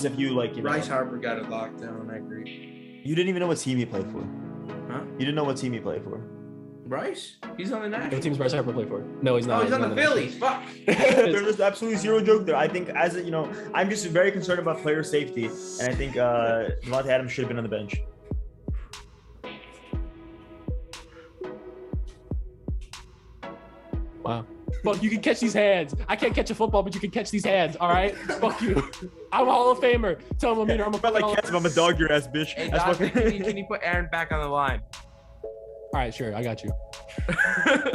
just if you like, Bryce Harper got it locked down. I agree. You didn't even know what team he played for. Huh? You didn't know what team he played for. Bryce? He's on the Nationals. What team's Bryce Harper play for? No, he's not. Oh, he's on the Phillies. Fuck. There's absolutely zero joke there. I think I'm just very concerned about player safety, and I think Devontae Adams should have been on the bench. Wow. Fuck, you can catch these hands. I can't catch a football, but you can catch these hands, all right? Fuck you. I'm a Hall of Famer. Tell him I'm a like Kessler, I'm a dog your ass, bitch. Hey, Dante, can you put Aaron back on the line? All right, sure. I got you.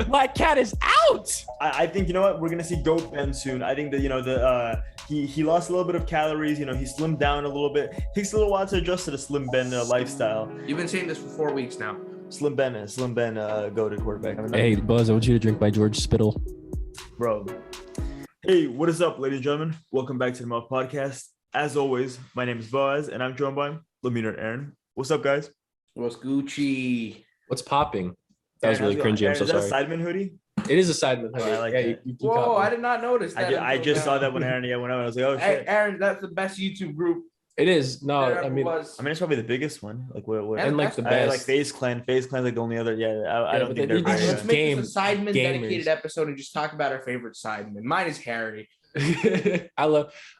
Black Cat is out. I think, you know what? We're going to see Goat Ben soon. I think that, he lost a little bit of calories. He slimmed down a little bit. Takes a little while to adjust to the Slim Ben lifestyle. You've been saying this for 4 weeks now. Slim Ben, goated quarterback. Hey, Buzz, I want you to drink by George Spittle. Bro. Hey, what is up, ladies and gentlemen? Welcome back to the Muffed podcast. As always, my name is Buzz, and I'm joined by Lamina and Aaron. What's up, guys? What's Gucci? What's popping? That was really cringy. I'm so sorry. Is that a Sidemen hoodie? It is a Sidemen hoodie. I like that. Whoa, I did not notice that. I just saw that when Aaron went out. I was like, oh shit. Hey, Aaron, that's the best YouTube group. It is. No, I mean, it's probably the biggest one. Like what? And like the best. Like FaZe Clan. FaZe Clan's like the only other. I don't think they're. Let's make this a Sidemen dedicated episode and just talk about our favorite Sidemen. Mine is Harry. I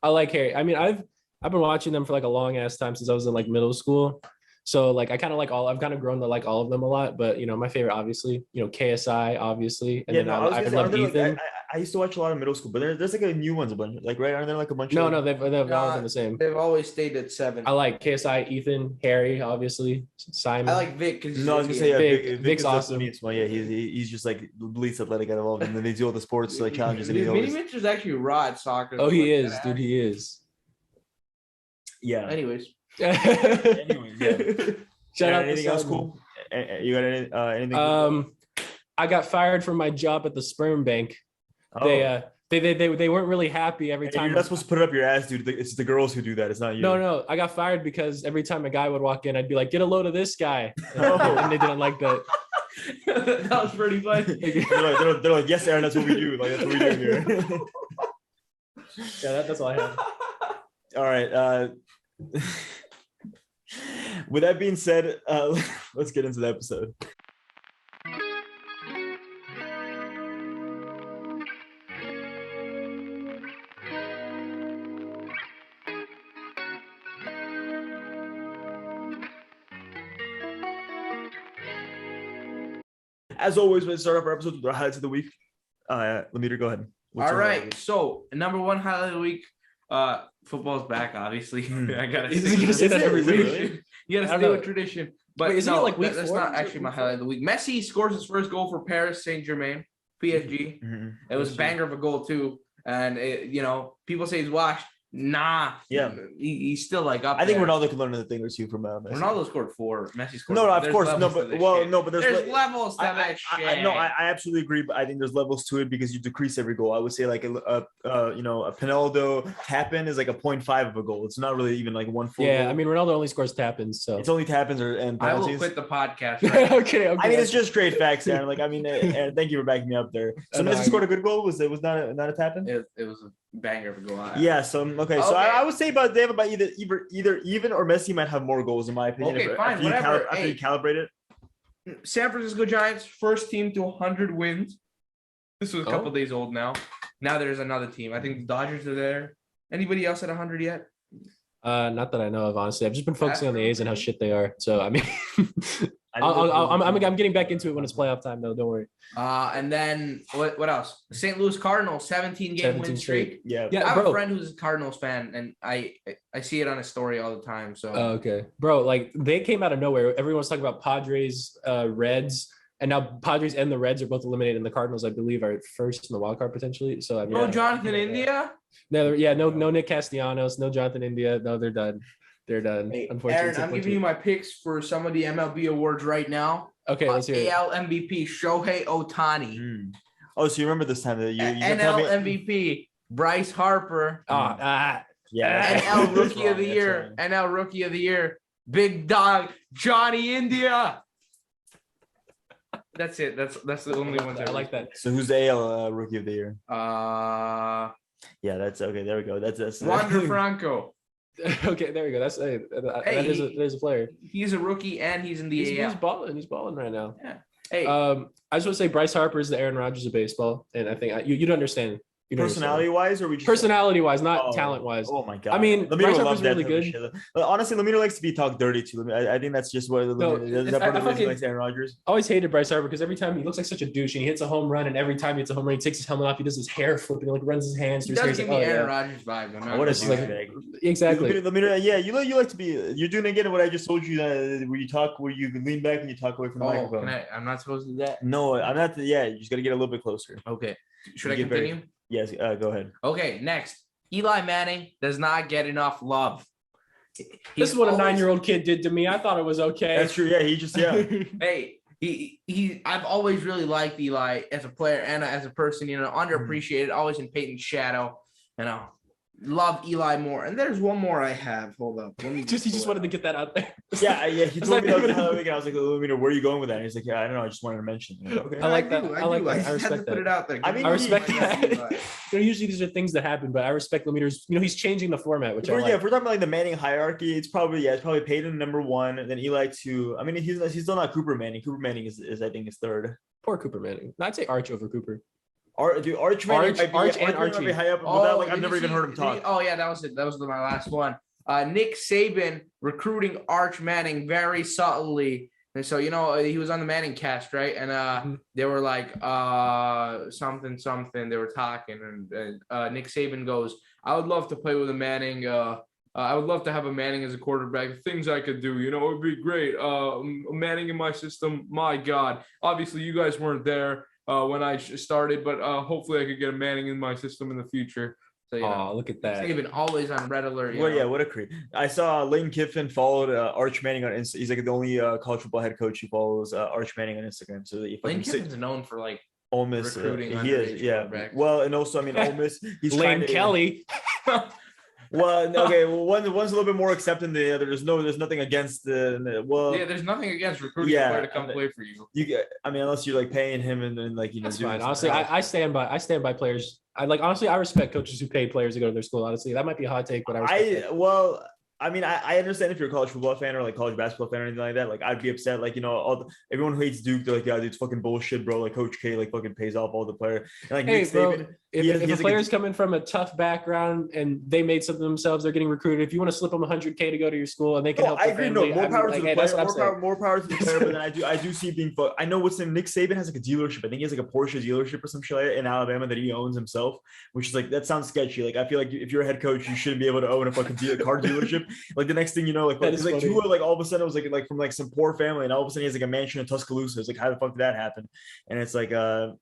like Harry. I mean, I've been watching them for like a long ass time since I was in like middle school. So like I kind of like I've kind of grown to like all of them a lot, but my favorite obviously, KSI obviously, and then I love Ethan. I used to watch a lot of middle school, but there's like a new ones a bunch. Like right, aren't there like a bunch? No, they've always been the same. They've always stayed at 7. I like KSI, Ethan, Harry, obviously, Simon. I like Vic because I was gonna say Vic's awesome. Well, yeah, he's just like the least athletic out of all of them. And then they do all the sports like challenges. And Mini Mitch is actually raw at soccer. Oh, he is, dude. He is. Yeah. Anyways, yeah. Shout out. Anything else cool? You got anything? Cool? I got fired from my job at the sperm bank. Oh. They weren't really happy every time. You're not supposed to put it up your ass, dude. It's the girls who do that. It's not you. No. I got fired because every time a guy would walk in, I'd be like, "Get a load of this guy," and they didn't like that. That was pretty funny. they're like, yes, Aaron, that's what we do. Like that's what we do here. Yeah, that's all I have. All right. With that being said, let's get into the episode. As always, we start off our episode with our highlights of the week. Lamita, go ahead. All right. So, number one highlight of the week, football's back, obviously. I gotta say that every week. You gotta stay with tradition. But isn't it like week that's 4? not actually my highlight of the week. Messi scores his first goal for Paris Saint-Germain, PSG. Mm-hmm. It was a banger of a goal too. And people say he's washed. Nah. Yeah. He's still like up. I think there. Ronaldo can learn a thing or two from Messi. Ronaldo scored 4. Messi scored. No, of there's course, levels to this shit. but there's levels to that shit. I absolutely agree, but I think there's levels to it because you decrease every goal. I would say like a Pinaldo tap-in is like a 0.5 of a goal. It's not really even like one full. Yeah, goal. I mean Ronaldo only scores tap-ins, so it's only tap-ins and penalties. I will quit the podcast. Right okay. I mean, it's just straight facts, Aaron. Like, I mean, Aaron, thank you for backing me up there. So Messi scored a good goal. Was not a tap-in? It was a banger of a goal. Yeah. So okay. So I would say they have about either even or Messi might have more goals in my opinion. Okay, fine. After you calibrate it. San Francisco Giants, first team to 100 wins. This was a couple days old now. Now there's another team. I think the Dodgers are there. Anybody else at 100 yet? Not that I know of, honestly. I've just been focusing on the A's and how shit they are. So I mean, I'm getting back into it when it's playoff time, though. Don't worry. And then what else? St. Louis Cardinals, 17-game win streak. Yeah. I have a friend who's a Cardinals fan, and I see it on his story all the time. So okay, bro. Like they came out of nowhere. Everyone's talking about Padres, Reds. And now Padres and the Reds are both eliminated, and the Cardinals, I believe, are first in the wild card potentially. So I mean, no Jonathan India. No, no Nick Castellanos, no Jonathan India. No, they're done. They're done. Hey, unfortunately, Aaron, I'm giving you my picks for some of the MLB awards right now. Okay, let's hear it. AL MVP Shohei Ohtani. Oh, so you remember this time that you NL MVP Bryce Harper. Yeah. NL Rookie of the Year. NL Rookie of the Year. Big Dog Johnny India. That's it. That's the only ones I like that. So who's the AL Rookie of the Year? Yeah, that's okay. There we go. That's Wander Franco. Okay, there we go. There's a player. He's a rookie and he's in the He's AL. balling. He's balling right now. Yeah. Hey, I just want to say Bryce Harper is the Aaron Rodgers of baseball, and I think you'd understand. Personality-wise, or we just Personality-wise, not talent-wise. Oh my god! I mean, Lemire Bryce would Harper's love that really type of good. shit. Honestly, Lemire likes to be talked dirty to. I think that's just what Lemire, that part of the reason he likes Aaron Rodgers. I always hated Bryce Harper because every time he looks like such a douche, and he hits a home run, and every time he hits a home run, he takes his helmet off, he does his hair flip, and like runs his hands he through his does hair. give me Aaron Rodgers vibe. What a douchebag! Exactly. Lemire, yeah, you like to be. You're doing again what I just told you. Where you lean back and you talk away from the microphone. I'm not supposed to do that. No, I'm not. Yeah, you just got to get a little bit closer. Okay. Should I continue? Yes, go ahead. Okay, next. Eli Manning does not get enough love. This is what a 9-year-old kid did to me. I thought it was okay. That's true. Yeah, he just Hey, I've always really liked Eli as a player and as a person, underappreciated, always in Peyton's shadow, love Eli more. And there's one more I have. Hold up. He just wanted to get that out there. Yeah. He told me the other week, and I was like, where are you going with that? And he's like, yeah, I don't know. I just wanted to mention. Okay. I like that. I like that. I respect that. Put it out there. I mean, I respect that. Usually these are things that happen, but I respect Lemire's. He's changing the format, which I like. Yeah, if we're talking about like the Manning hierarchy, it's probably Peyton number 1, and then Eli 2. I mean, he's still not Cooper Manning. Cooper Manning is I think is 3rd. Poor Cooper Manning. I'd say Arch over Cooper. Arch Manning and Archie. Might be high up, I've never even heard him talk. That was it. That was my last one. Nick Saban recruiting Arch Manning very subtly. And so, he was on the Manning cast, right? And they were like, something. They were talking. And Nick Saban goes, I would love to play with a Manning. I would love to have a Manning as a quarterback. Things I could do, it would be great. Manning in my system, my God. Obviously, you guys weren't there when I started, but hopefully I could get a Manning in my system in the future. So, look at that. Saban always on red alert. What a creep. I saw Lane Kiffin followed Arch Manning on Insta. He's like the only college football head coach who follows Arch Manning on Instagram. So that Lane Kiffin's known for like Ole Miss. Recruiting he is, yeah. Well, and also, I mean, Ole Miss. He's Lane Kelly. Well, okay. Well, one's a little bit more accepting the other. There's nothing against there's nothing against recruiting a player to come play for you. I mean, unless you're like paying him and like that's fine. Honestly, I stand by players. I respect coaches who pay players to go to their school. Honestly, that might be a hot take, but I respect it. Well, I mean, I understand if you're a college football fan or like college basketball fan or anything like that. Like, I'd be upset. Like, everyone who hates Duke, they're like, yeah, dude, it's fucking bullshit, bro. Like, Coach K like fucking pays off all the player. And like, hey, Nick Saban, if a player's coming from a tough background and they made something themselves, they're getting recruited. If you want to slip them $100K to go to your school and they can help. I agree. Family, more power to the player. More power to the player. But then I do see being. I know what's in Nick Saban has like a dealership. I think he has like a Porsche dealership or some shit like that in Alabama that he owns himself, which is like that sounds sketchy. Like, I feel like if you're a head coach, you shouldn't be able to own a fucking car dealership. Like, the next thing you know, like Tua, like all of a sudden it was like from like some poor family, and all of a sudden he has like a mansion in Tuscaloosa. It's like, how the fuck did that happen? And it's like I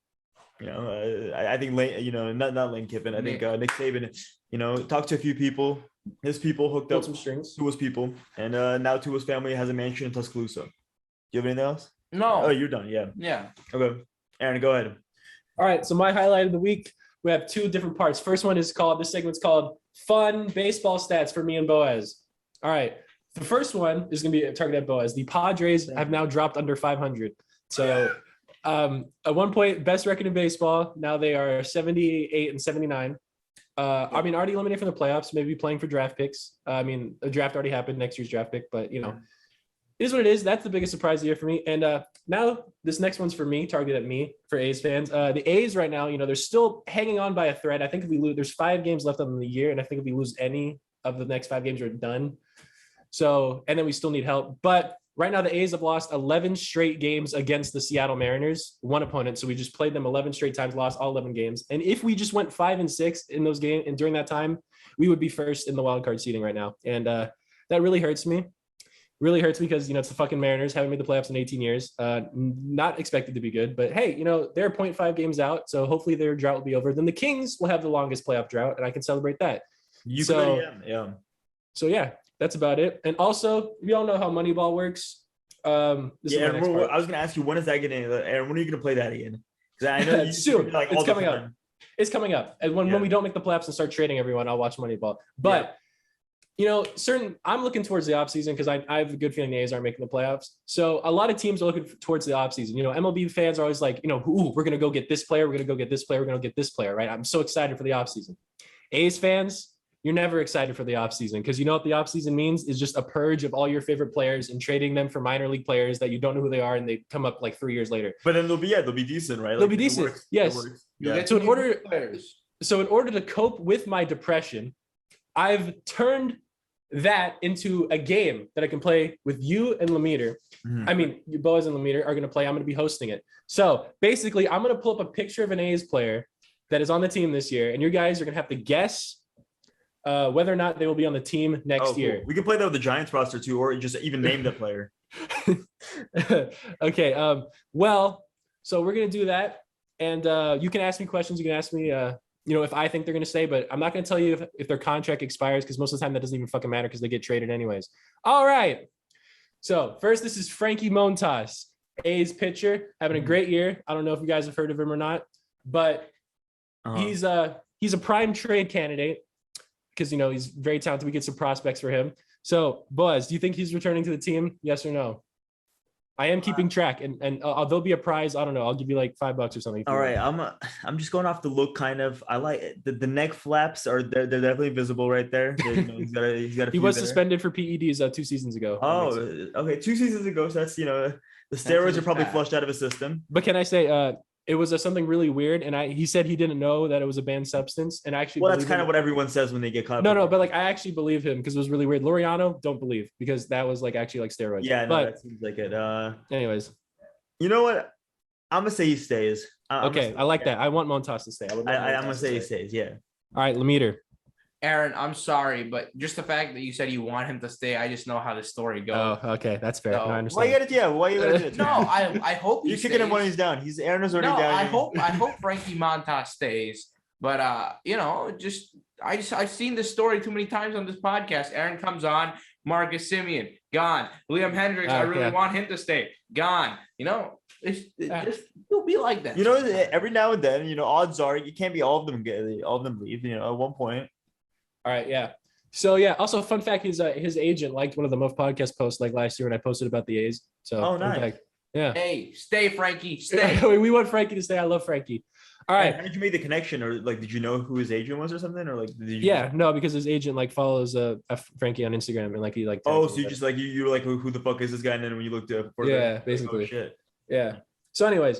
think Lane, not Lane Kiffin. I think Nick Saban, talked to a few people. His people hooked up some strings. Tua's people, and now Tua's family has a mansion in Tuscaloosa. Do you have anything else? No. Oh, you're done. Yeah. Yeah. Okay. Aaron, go ahead. All right. So my highlight of the week, we have 2 different parts. First one is this segment's called Fun Baseball Stats for me and Boaz. All right. The first one is going to be targeted at Boaz. The Padres have now dropped under 500. So at one point, best record in baseball. Now they are 78 and 79. I mean, already eliminated from the playoffs, maybe playing for draft picks. I mean, the draft already happened, next year's draft pick, but it is what it is. That's the biggest surprise of the year for me. And now this next one's for me, targeted at me, for A's fans. The A's right now, they're still hanging on by a thread. I think if we lose, there's 5 games left on the year, and I think if we lose any of the next 5 games, we're done. So, and then we still need help. But right now, the A's have lost 11 straight games against the Seattle Mariners, one opponent. So we just played them 11 straight times, lost all 11 games. And if we just went 5-6 in those games, and during that time, we would be first in the wild card seeding right now. And that really hurts me. Really hurts me because, it's the fucking Mariners, haven't made the playoffs in 18 years. Not expected to be good, but hey, they're 0.5 games out. So hopefully their drought will be over. Then the Kings will have the longest playoff drought, and I can celebrate that. So yeah, that's about it. And also, we all know how Moneyball works. I was going to ask you, when is that getting? Aaron, when are you going to play that again? Because I know soon. It's coming up. It's coming up. And when we don't make the playoffs and start trading everyone, I'll watch Moneyball. But I'm looking towards the offseason because I have a good feeling the A's aren't making the playoffs. So a lot of teams are looking towards the offseason. MLB fans are always like, ooh, we're going to go get this player. We're going to go get this player. We're going to get this player, right? I'm so excited for the offseason. A's fans, you're never excited for the offseason because you know what the offseason means is just a purge of all your favorite players and trading them for minor league players that you don't know who they are and they come up like 3 years later. But then they'll be decent, right? They'll be decent. Yes. Yeah. So in order to cope with my depression, I've turned that into a game that I can play with you and Lemeter. I mean, you Boaz and Lemeter are going to play. I'm going to be hosting it. So basically, I'm going to pull up a picture of an A's player that is on the team this year, and you guys are going to have to guess whether or not they will be on the team next year. We can play that with the Giants roster too, or just even name the player. Okay. Well, so we're going to do that. And you can ask me questions. You can ask me, if I think they're going to stay, but I'm not going to tell you if their contract expires because most of the time that doesn't even fucking matter because they get traded anyways. All right. So first, this is Frankie Montas, A's pitcher, having a great year. I don't know if you guys have heard of him or not, but he's a prime trade candidate because, he's very talented. We get some prospects for him. So Buzz, do you think he's returning to the team? Yes or no? I am keeping track, and there'll be a prize. I don't know. I'll give you like $5 or something. All right, I'm just going off the look. Kind of, I like the neck flaps are they're definitely visible right there. He's got. He was suspended for PEDs 2 seasons ago. Oh, okay, 2 seasons ago. So that's the steroids are probably flushed out of his system. But can I say it was something really weird, and he said he didn't know that it was a banned substance, and actually. Well, that's kind of what everyone says when they get caught. No, but like I actually believe him because it was really weird. Laureano, don't believe because that was like actually like steroids. Yeah, but that seems like it. Anyways, you know what? I'm gonna say he stays. Okay, I like that. I want Montas to stay. I'm gonna say he stays. Yeah. All right, Lemeter. Aaron, I'm sorry, but just the fact that you said you want him to stay, I just know how the story goes. Oh, okay, that's fair. So, I understand. Why you gotta do it? No, I hope you're kicking him when he's down. Aaron is already down. I hope Frankie Montas stays, but I've seen this story too many times on this podcast. Aaron comes on, Marcus Semien gone, Liam Hendricks. I really want him to stay, gone. It'll be like that. Every now and then, odds are you can't be all of them leave. At one point. All right, yeah. So yeah, also fun fact, his agent liked one of the Muffed podcast posts like last year when I posted about the A's. So nice. Fact. Yeah. Hey, stay, Frankie, stay. We want Frankie to stay. I love Frankie. All right. How did you make the connection, or like, did you know who his agent was or something, or like? No, because his agent like follows Frankie on Instagram and like he like. Oh, so you just like you're like who the fuck is this guy? And then when you looked up, basically. Oh, shit. Yeah. So, anyways,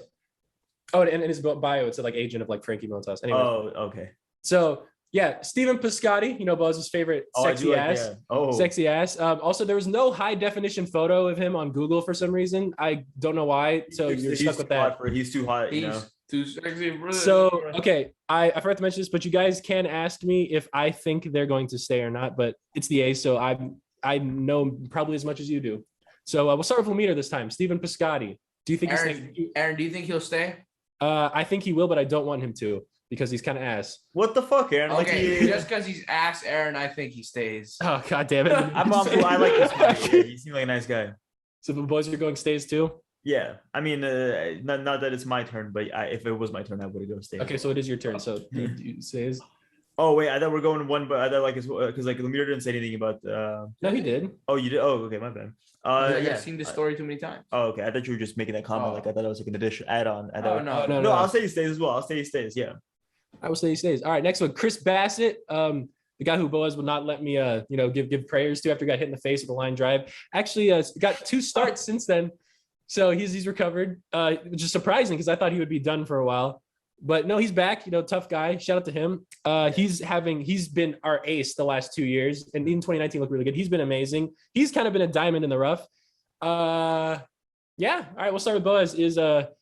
and in his bio it said like agent of like Frankie Montas. Anyway. Oh, okay. So. Yeah, Stephen Piscotty, Buzz's favorite sexy ass. Sexy ass. Also, there was no high definition photo of him on Google for some reason. I don't know why. So you're stuck with that. He's too hot. He's too sexy. So okay, I forgot to mention this, but you guys can ask me if I think they're going to stay or not. But it's the A's, so I know probably as much as you do. So we'll start with Lemeter this time. Stephen Piscotty. Do you think Aaron, do you think he'll stay? I think he will, but I don't want him to. Because he's kind of ass. What the fuck, Aaron? Okay, just because he's ass, Aaron, I think he stays. Oh, god damn it. I like this guy. Yeah, he seems like a nice guy. So the boys are going stays too? Yeah. I mean, not that it's my turn, but if it was my turn, I would go stays. Okay, so it is your turn. So you stays. Oh, wait, I thought we're going one, but I thought because Lemeter didn't say anything about. No, he did. Oh, you did? Oh, okay, my bad. I've seen this story too many times. Oh, okay. I thought you were just making that comment. Like I thought it was like an addition add-on. No. I'll say he stays as well. I'll say he stays. Yeah. I would say he stays. All right, next one, Chris Bassett, the guy who Boaz would not let me, give prayers to after he got hit in the face with a line drive. Actually, got 2 starts since then, so he's recovered, which is surprising because I thought he would be done for a while. But no, he's back. Tough guy. Shout out to him. He's been our ace the last 2 years, and in 2019 looked really good. He's been amazing. He's kind of been a diamond in the rough. Yeah. All right, we'll start with Boaz. Is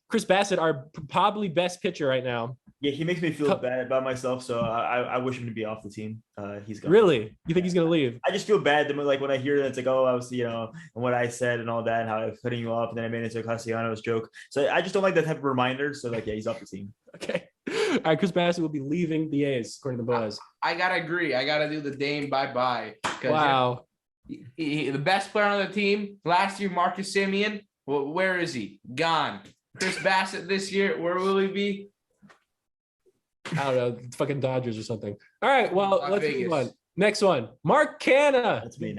Chris Bassett our probably best pitcher right now? Yeah, he makes me feel bad about myself, so I wish him to be off the team. He's gone. Really? You think he's gonna leave? I just feel bad like when I hear that it's like, oh, I was, and what I said and all that, and how I was cutting you off, and then I made it to a Castellanos joke. So I just don't like that type of reminder. So yeah, he's off the team. Okay. All right, Chris Bassett will be leaving the A's according to Boaz. I gotta agree. I gotta do the Dame bye. Wow. The best player on the team last year, Marcus Semien. Well, where is he? Gone. Chris Bassett this year, where will he be? I don't know, fucking Dodgers or something. All right, well, let's move on. Next one, Mark Canha. That's me.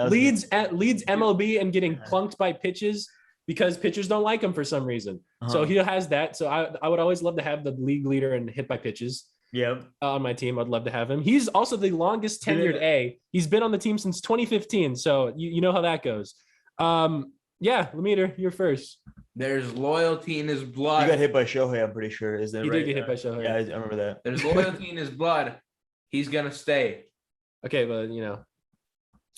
Leads MLB and getting plunked by pitches because pitchers don't like him for some reason. So he has that. So I would always love to have the league leader and hit by pitches. Yeah. On my team. I'd love to have him. He's also the longest tenured A. He's been on the team since 2015. So you know how that goes. Yeah, Lemeter, you're first. There's loyalty in his blood. He got hit by Shohei, I'm pretty sure. Is that He right? did get hit by Shohei. Yeah, I remember that. There's loyalty in his blood. He's gonna stay. Okay, but all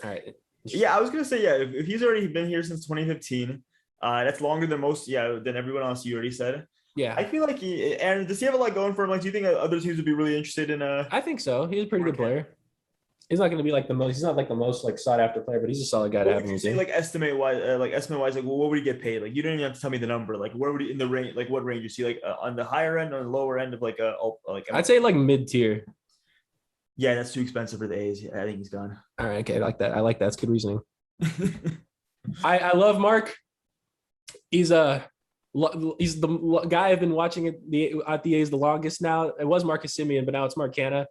right. Yeah, I was gonna say, if he's already been here since 2015, that's longer than most, than everyone else you already said. Yeah. I feel like and does he have a lot going for him? Like, do you think other teams would be really interested in I think so. He's a pretty good player. He's not going to be like he's not like the most like sought after player, but he's a solid guy to have in your team. Like estimate wise, like what would he get paid? Like, you don't even have to tell me the number. Like, where would he in the range? Like, what range you see? Like on the higher end or the lower end of I'd say like mid tier. Yeah, that's too expensive for the A's. Yeah, I think he's gone. All right, okay, I like that. That's good reasoning. I love Mark. He's the guy I've been watching at the A's the longest now. It was Marcus Semien, but now it's Mark Canha.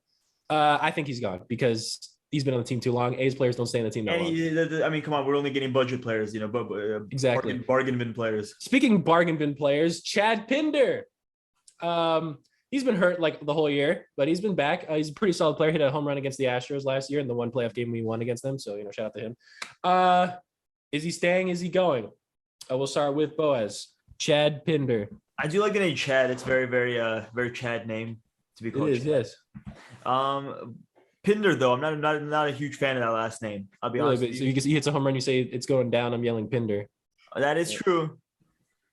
I think he's gone because he's been on the team too long. A's players don't stay on the team that long. I mean, come on, we're only getting budget players, but exactly bargain bin players. Speaking bargain bin players, Chad Pinder. He's been hurt like the whole year, but he's been back. He's a pretty solid player. Hit a home run against the Astros last year in the one playoff game we won against them. So shout out to him. Is he staying? Is he going? We'll start with Boaz. Chad Pinder. I do like the name Chad. It's very, very, very Chad name to be called. It is, yes. Pinder though, I'm not a huge fan of that last name. I'll be honest. So he hits a home run, you say it's going down. I'm yelling Pinder. That is true.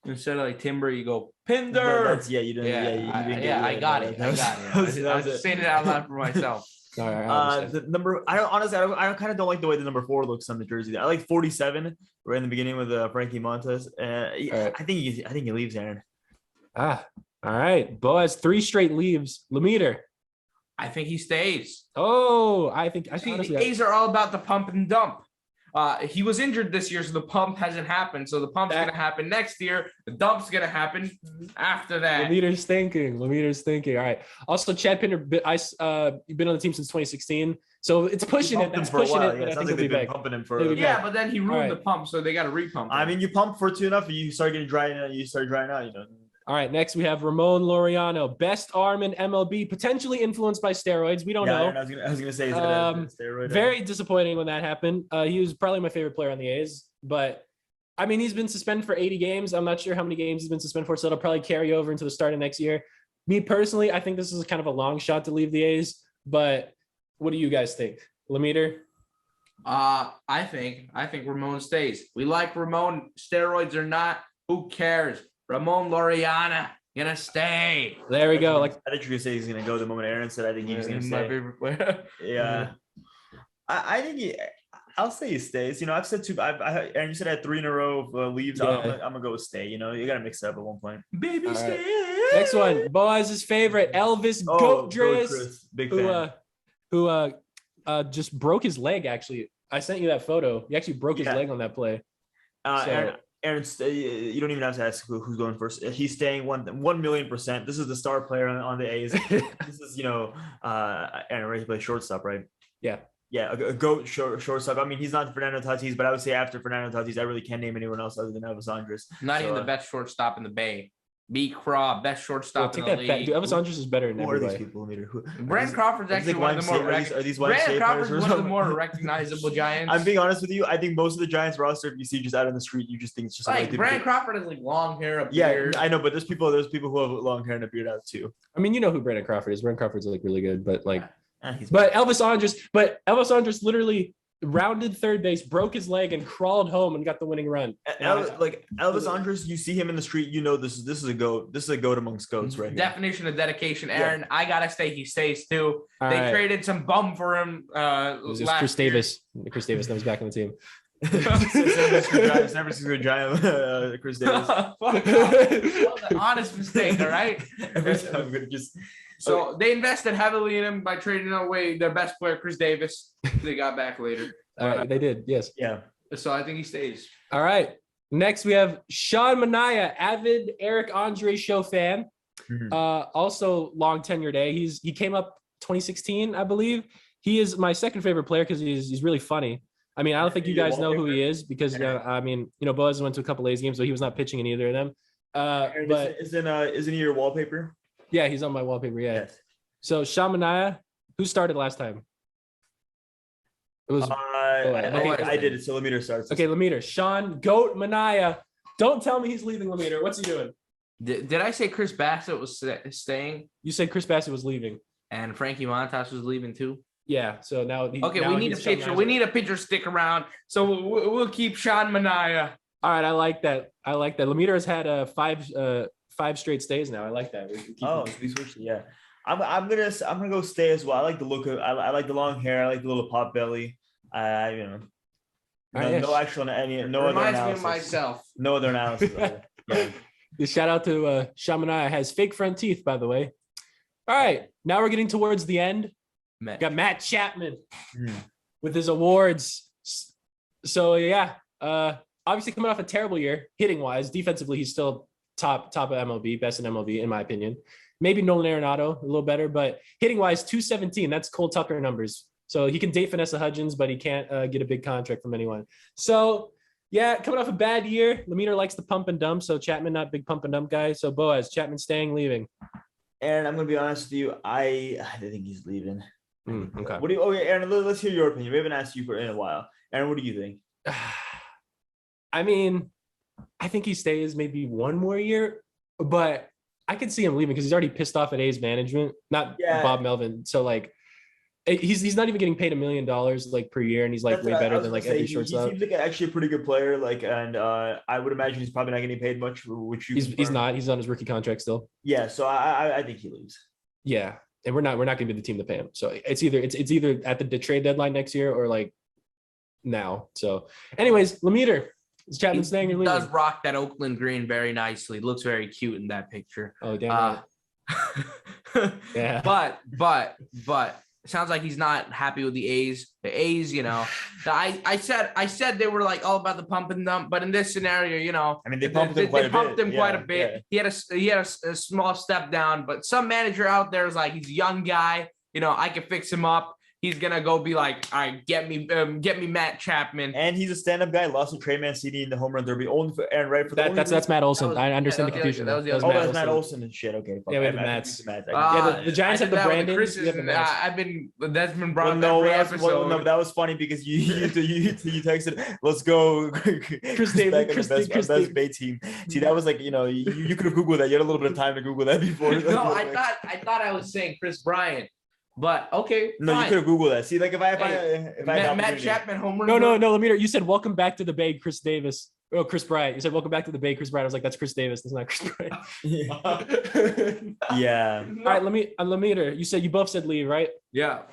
Instead of like Timber, you go Pinder. You didn't. I got it. I was just saying it out loud for myself. All right, the number, I kind of don't like the way the number 4 looks on the jersey. I like 47 right in the beginning with Frankie Montes. Right. I think he leaves, Aaron. All right. Boaz 3 straight leaves. Lemeter. I think he stays. Oh, I think the A's are all about the pump and dump. He was injured this year, so the pump hasn't happened. So the pump's gonna happen next year. The dump's gonna happen after that. Lemeter's thinking. All right. Also, Chad Pinder, you've been on the team since 2016, so it's pushing it. That's pushing it. Yeah, it sounds like they've been pumping him for. Yeah, but then he ruined the pump, so they got to repump. I mean, you pump for 2 enough, you start getting dry, and you start drying out. All right, next we have Ramon Laureano, best arm in MLB, potentially influenced by steroids. We don't know. I was gonna say, is it a steroid? Very disappointing when that happened. He was probably my favorite player on the A's, but I mean, he's been suspended for 80 games. I'm not sure how many games he's been suspended for, so it'll probably carry over into the start of next year. Me personally, I think this is kind of a long shot to leave the A's, but what do you guys think? Lemeter? I think Ramon stays. We like Ramon, steroids or not, who cares? Ramon Laureano gonna stay. There we go. I thought you were gonna say he's gonna go the moment Aaron said. I think he's gonna stay. My favorite player. Yeah, I think I'll say he stays. I've said 2. Aaron, you said I had 3 in a row of leaves. Yeah. I'm gonna go with stay. You gotta mix it up at one point. Baby, stay. Next one, Boaz's favorite, Elvis Goat Chris, big fan. Who just broke his leg. Actually, I sent you that photo. He actually broke his leg on that play. Aaron, you don't even have to ask who's going first. He's staying 1,000,000%. This is the star player on the A's. This is Aaron, right? He plays shortstop, right? Yeah. Yeah, a GOAT shortstop. I mean, he's not Fernando Tatis, but I would say after Fernando Tatis, I really can't name anyone else other than Elvis Andrus. Not even the best shortstop in the Bay. B. Craw, best shortstop in the league. Dude, Elvis Andrus is better in every way. Brandon Crawford's actually one of the more one of the more recognizable Giants. I'm being honest with you. I think most of the Giants roster, if you see just out on the street, you just think it's just like Brandon Crawford has like long hair, a beard. Yeah, I know, but there's people who have long hair and a beard out too. I mean, you know who Brandon Crawford is. Brandon Crawford's like really good, but like, but Elvis Andrus literally rounded third base, broke his leg, and crawled home and got the winning run. Elvis Andrus, you see him in the street, this is a goat. This is a goat amongst goats, right? Definition of dedication, Aaron. Yeah. I gotta say he stays too. They traded some bum for him. Chris Davis. Chris Davis that was back on the team. San Francisco Giant, Chris Davis. An honest mistake, all right. I'm gonna just. So they invested heavily in him by trading away their best player, Chris Davis. They got back later. They did, yes. Yeah. So I think he stays. All right. Next, we have Sean Manaea, avid Eric Andre show fan. Mm-hmm. Also long tenured A. He came up 2016, I believe. He is my second favorite player because he's really funny. I mean, I don't think you guys know who he is because I mean, Boaz went to a couple A's games, so he was not pitching in either of them. But isn't he your wallpaper? Yeah, he's on my wallpaper. Yeah. Yes. So Shamanaya, who started last time? It was I did it. So Lemire starts. okay. Lemire, Sean Goat Manaya. Don't tell me he's leaving Lemire. What's he doing? Did I say Chris Bassett was staying? You said Chris Bassett was leaving. And Frankie Montas was leaving too. Yeah. So now. We need a pitcher. We need a pitcher stick around. So we'll keep Sean Manaya. All right. I like that. Lemire has had five straight stays now. I like that. We switched. Yeah. I'm gonna go stay as well. I like the look of. I like the long hair. I like the little pot belly. No actual any no other analysis. Reminds me of myself. No other analysis. Yeah. Shout out to Shamanaya. Has fake front teeth, by the way. All right, now we're getting towards the end. Got Matt Chapman with his awards. So yeah, obviously coming off a terrible year hitting wise. Defensively, he's still top of MLB, best in MLB in my opinion. Maybe Nolan Arenado a little better, but hitting wise, 217. That's Cole Tucker numbers. So he can date Vanessa Hudgens, but he can't get a big contract from anyone. So yeah, coming off a bad year, Lemire likes the pump and dump. So Chapman, not big pump and dump guy. So Boaz, Chapman staying, leaving. Aaron, I'm gonna be honest with you. I think he's leaving. Okay. What do you? Okay, Aaron, let's hear your opinion. We haven't asked you in a while. Aaron, what do you think? I mean, I think he stays maybe one more year, but I could see him leaving because he's already pissed off at A's management, not Bob Melvin. So like, he's not even getting paid $1 million like per year, and he's like way better than like every shortstop. He seems like actually a pretty good player. Like, and I would imagine he's probably not getting paid much, which he's not. He's on his rookie contract still. Yeah, so I think he leaves. Yeah, and we're not going to be the team to pay him. So it's either at the trade deadline next year or like now. So, anyways, Lemire. Is Chapman staying or leaving? He does rock that Oakland green very nicely. Looks very cute in that picture. Oh, damn right. Yeah. But it sounds like he's not happy with the A's. The A's, I said they were like all about the pump and dump, but in this scenario, I mean, they pumped him quite a bit. Yeah. He had a small step down, but some manager out there is like, he's a young guy. I can fix him up. He's gonna go be like, all right, get me Matt Chapman. And he's a stand-up guy. Lost to Trey Mancini in the home run derby. Only for Aaron, right? For that's Matt Olson. I understand the confusion. That's Matt Olson and shit. Okay. Yeah, we have Matt. The Giants have the Brandon. That's been brought up every episode. No, that was funny because you texted, let's go, Chris Davis, best Bay team. See, that was like, you could have Googled that. You had a little bit of time to Google that before. No, I thought I was saying Chris Bryant. But okay, no, fine. You could have Googled that. See, like if I Matt Chapman home run. No, Lemire, you said welcome back to the Bay, Chris Davis. Oh, Chris Bryant. You said welcome back to the Bay, Chris Bryant. I was like, that's Chris Davis. That's not Chris Bryant. Yeah. All right, Lemire, you said you both said leave, right? Yeah.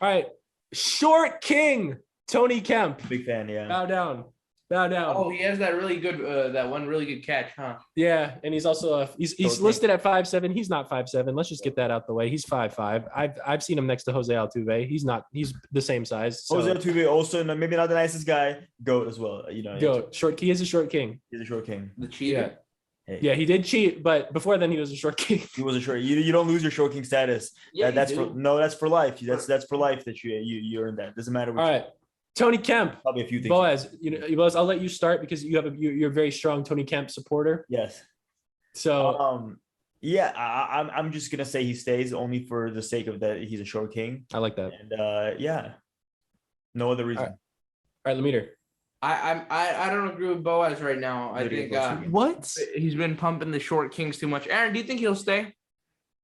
All right, Short King, Tony Kemp. Big fan. Yeah. Bow down. Oh, he has that really good, that one really good catch, huh? Yeah, and he's also he's listed at 5'7". He's not 5'7". Let's just get that out the way. He's 5'5". I've seen him next to Jose Altuve. He's the same size. So. Jose Altuve also maybe not the nicest guy. Goat as well. Goat. Short. He is a short king. He's a short king. The cheater. Hey. Yeah, he did cheat, but before then he was a short king. He was a short. You don't lose your short king status. Yeah, that's for life. That's for life that you earned that. Doesn't matter. All right. Tony Kemp. Probably a few things. Boaz, Boaz, I'll let you start because you're a very strong Tony Kemp supporter. Yes. So yeah, I'm just gonna say he stays only for the sake of that he's a short king. I like that. And yeah. No other reason. All right, Lemire. I don't agree with Boaz right now. I think what? He's been pumping the short kings too much. Aaron, do you think he'll stay?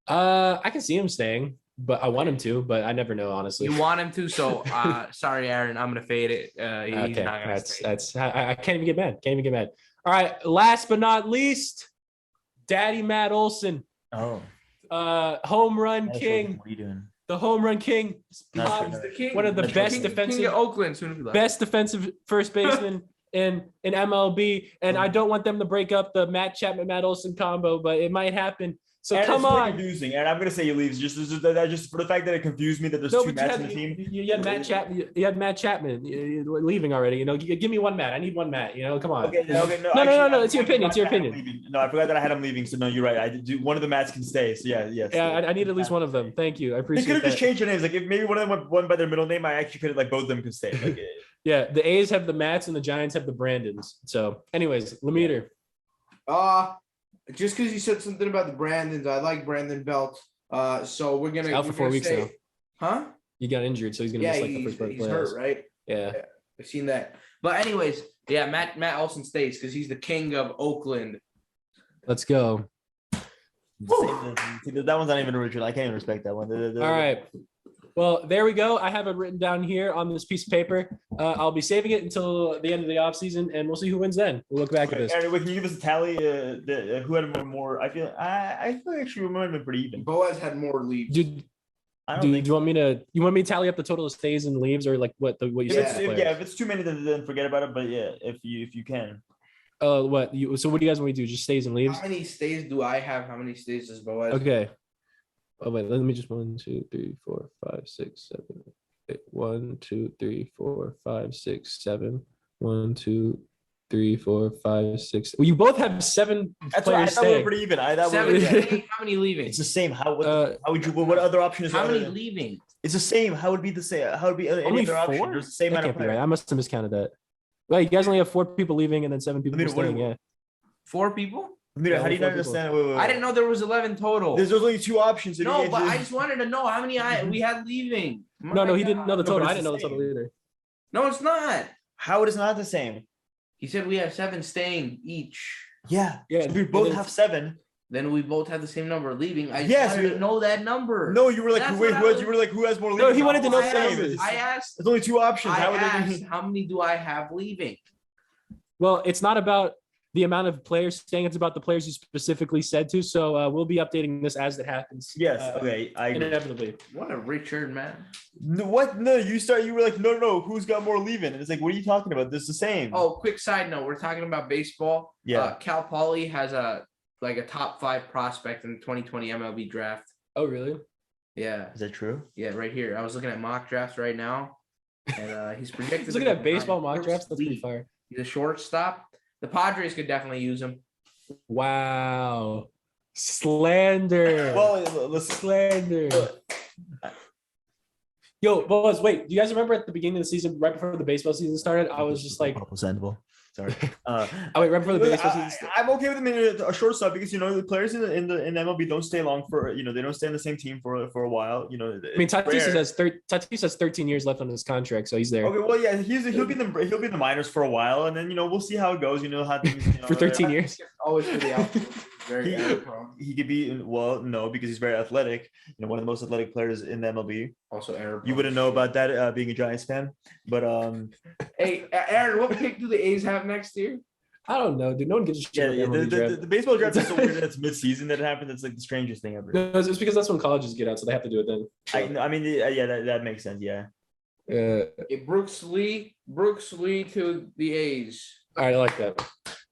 I can see him staying. But I want him to, but I never know, honestly. You want him to, so sorry, Aaron. I'm gonna fade it. He's okay, not gonna that's I can't even get mad. All right, last but not least, Daddy Matt Olson. Oh. Home run king. What are you doing? The home run king. The king. One of the best defensive king of Oakland. Best defensive first baseman in MLB. And I don't want them to break up the Matt Chapman Matt Olson combo, but it might happen. So and come on, confusing, and I'm gonna say he leaves just for the fact that it confused me that there's two Matts in the team. You had Matt Chapman. You had Matt Chapman leaving already. Give me one Matt. I need one Matt. Come on. Okay, no. No. It's your opinion. It's your opinion. No, I forgot that I had him leaving. So no, you're right. I do. One of the Matts can stay. So yeah. I need at least one of them. Thank you. I appreciate. They could have just changed their names. Like if maybe one of them went by their middle name, I actually could have both of them could stay. Yeah, the A's have the Matts and the Giants have the Brandons. So, anyways, Lemire. Just because you said something about the Brandons, I like Brandon Belt. So we're gonna out for 4 weeks now. Huh? He got injured, so he's gonna miss like the first part of he's playoffs. hurt, right? Yeah. I've seen that. But anyways, yeah, Matt Olson stays because he's the king of Oakland. Let's go. That one's not even original. I can't even respect that one. All right. Well, there we go. I have it written down here on this piece of paper. I'll be saving it until the end of the offseason, and we'll see who wins then. We'll look back at this. Aaron, can you give us a tally? Who had more? I feel actually we might have been pretty even. Boaz had more leaves. Dude, I don't think. Do you want me to tally up the total of stays and leaves, or like what you said? If it's too many, then forget about it. But yeah, if you can. So what do you guys want me to do? Just stays and leaves? How many stays do I have? How many stays does Boaz? Okay. Oh wait, let me just 1, 2, 3, 4, 5, 6, 7, 8. 1, 2, 3, 4, 5, 6, 7. 1, 2, 3, 4, 5, 6. Well, you both have 7 That's players why I thought we were pretty even. How many leaving? It's the same. How would you? What other option is? How many leaving? It's the same. How would be the same? How would be any Only other option? 4? There's the same That amount of can't be right. players. I must have miscounted that. Well, you guys only have 4 people leaving and then 7 people staying. Yeah. 4 people? Amir, how do you not understand? Wait. I didn't know there was 11 total. There's only 2 options. No, but I just wanted to know how many we had leaving. No, he didn't know the total. but I it's didn't know the the total same. either. No, it's not. How it is not the same? He said we have 7 staying each. Yeah. Yeah, So we both have 7. Then we both have the same number leaving. I Yes, wanted to know that number. No, you were like, That's wait, what I was- you were like, who has more? No, leaves? he wanted to know I the asked, numbers. I asked, There's only 2 options. I How would asked they? how many do I have leaving? Well, it's not about the amount of players staying. It's about the players you specifically said to. So we'll be updating this as it happens. Yes. Okay. I agree. Inevitably. What a Richard, man. No, what? No, you were like, no. Who's got more leaving? And it's like, what are you talking about? This is the same. Oh, quick side note. We're talking about baseball. Yeah. Cal Poly has a top 5 prospect in the 2020 MLB draft. Oh, really? Yeah. Is that true? Yeah, right here. I was looking at mock drafts right now. And he's projected. He's looking at baseball mock drafts. That's pretty league. fire. He's a shortstop. The Padres could definitely use him. Wow. Slander. Well, listen. Slander. Yo, Buzz, wait. Do you guys remember at the beginning of the season, right before the baseball season started, I was just like, Understandable. Sorry. oh wait, right before the baseball season started. I'm okay with them in a shortstop because the players in MLB don't stay long for they don't stay in the same team for a while. I mean, Tatis has 13 years left on his contract, so he's there. Okay, well, yeah, he'll be in the minors for a while, and then we'll see how it goes. How things For 13 years. Always for the outfield. He could be no, because he's very athletic. One of the most athletic players in the MLB. Also, Aaron. You wouldn't know about that being a Giants fan, but Hey, Aaron, what pick do the A's have next year? I don't know, dude. No one gives a shit. yeah, about the draft. the baseball draft is so weird that it's mid-season that it happens. It's like the strangest thing ever. No, it's because that's when colleges get out, so they have to do it then. I mean, yeah, that makes sense. Yeah. Hey, Brooks Lee to the A's. All right, I like that.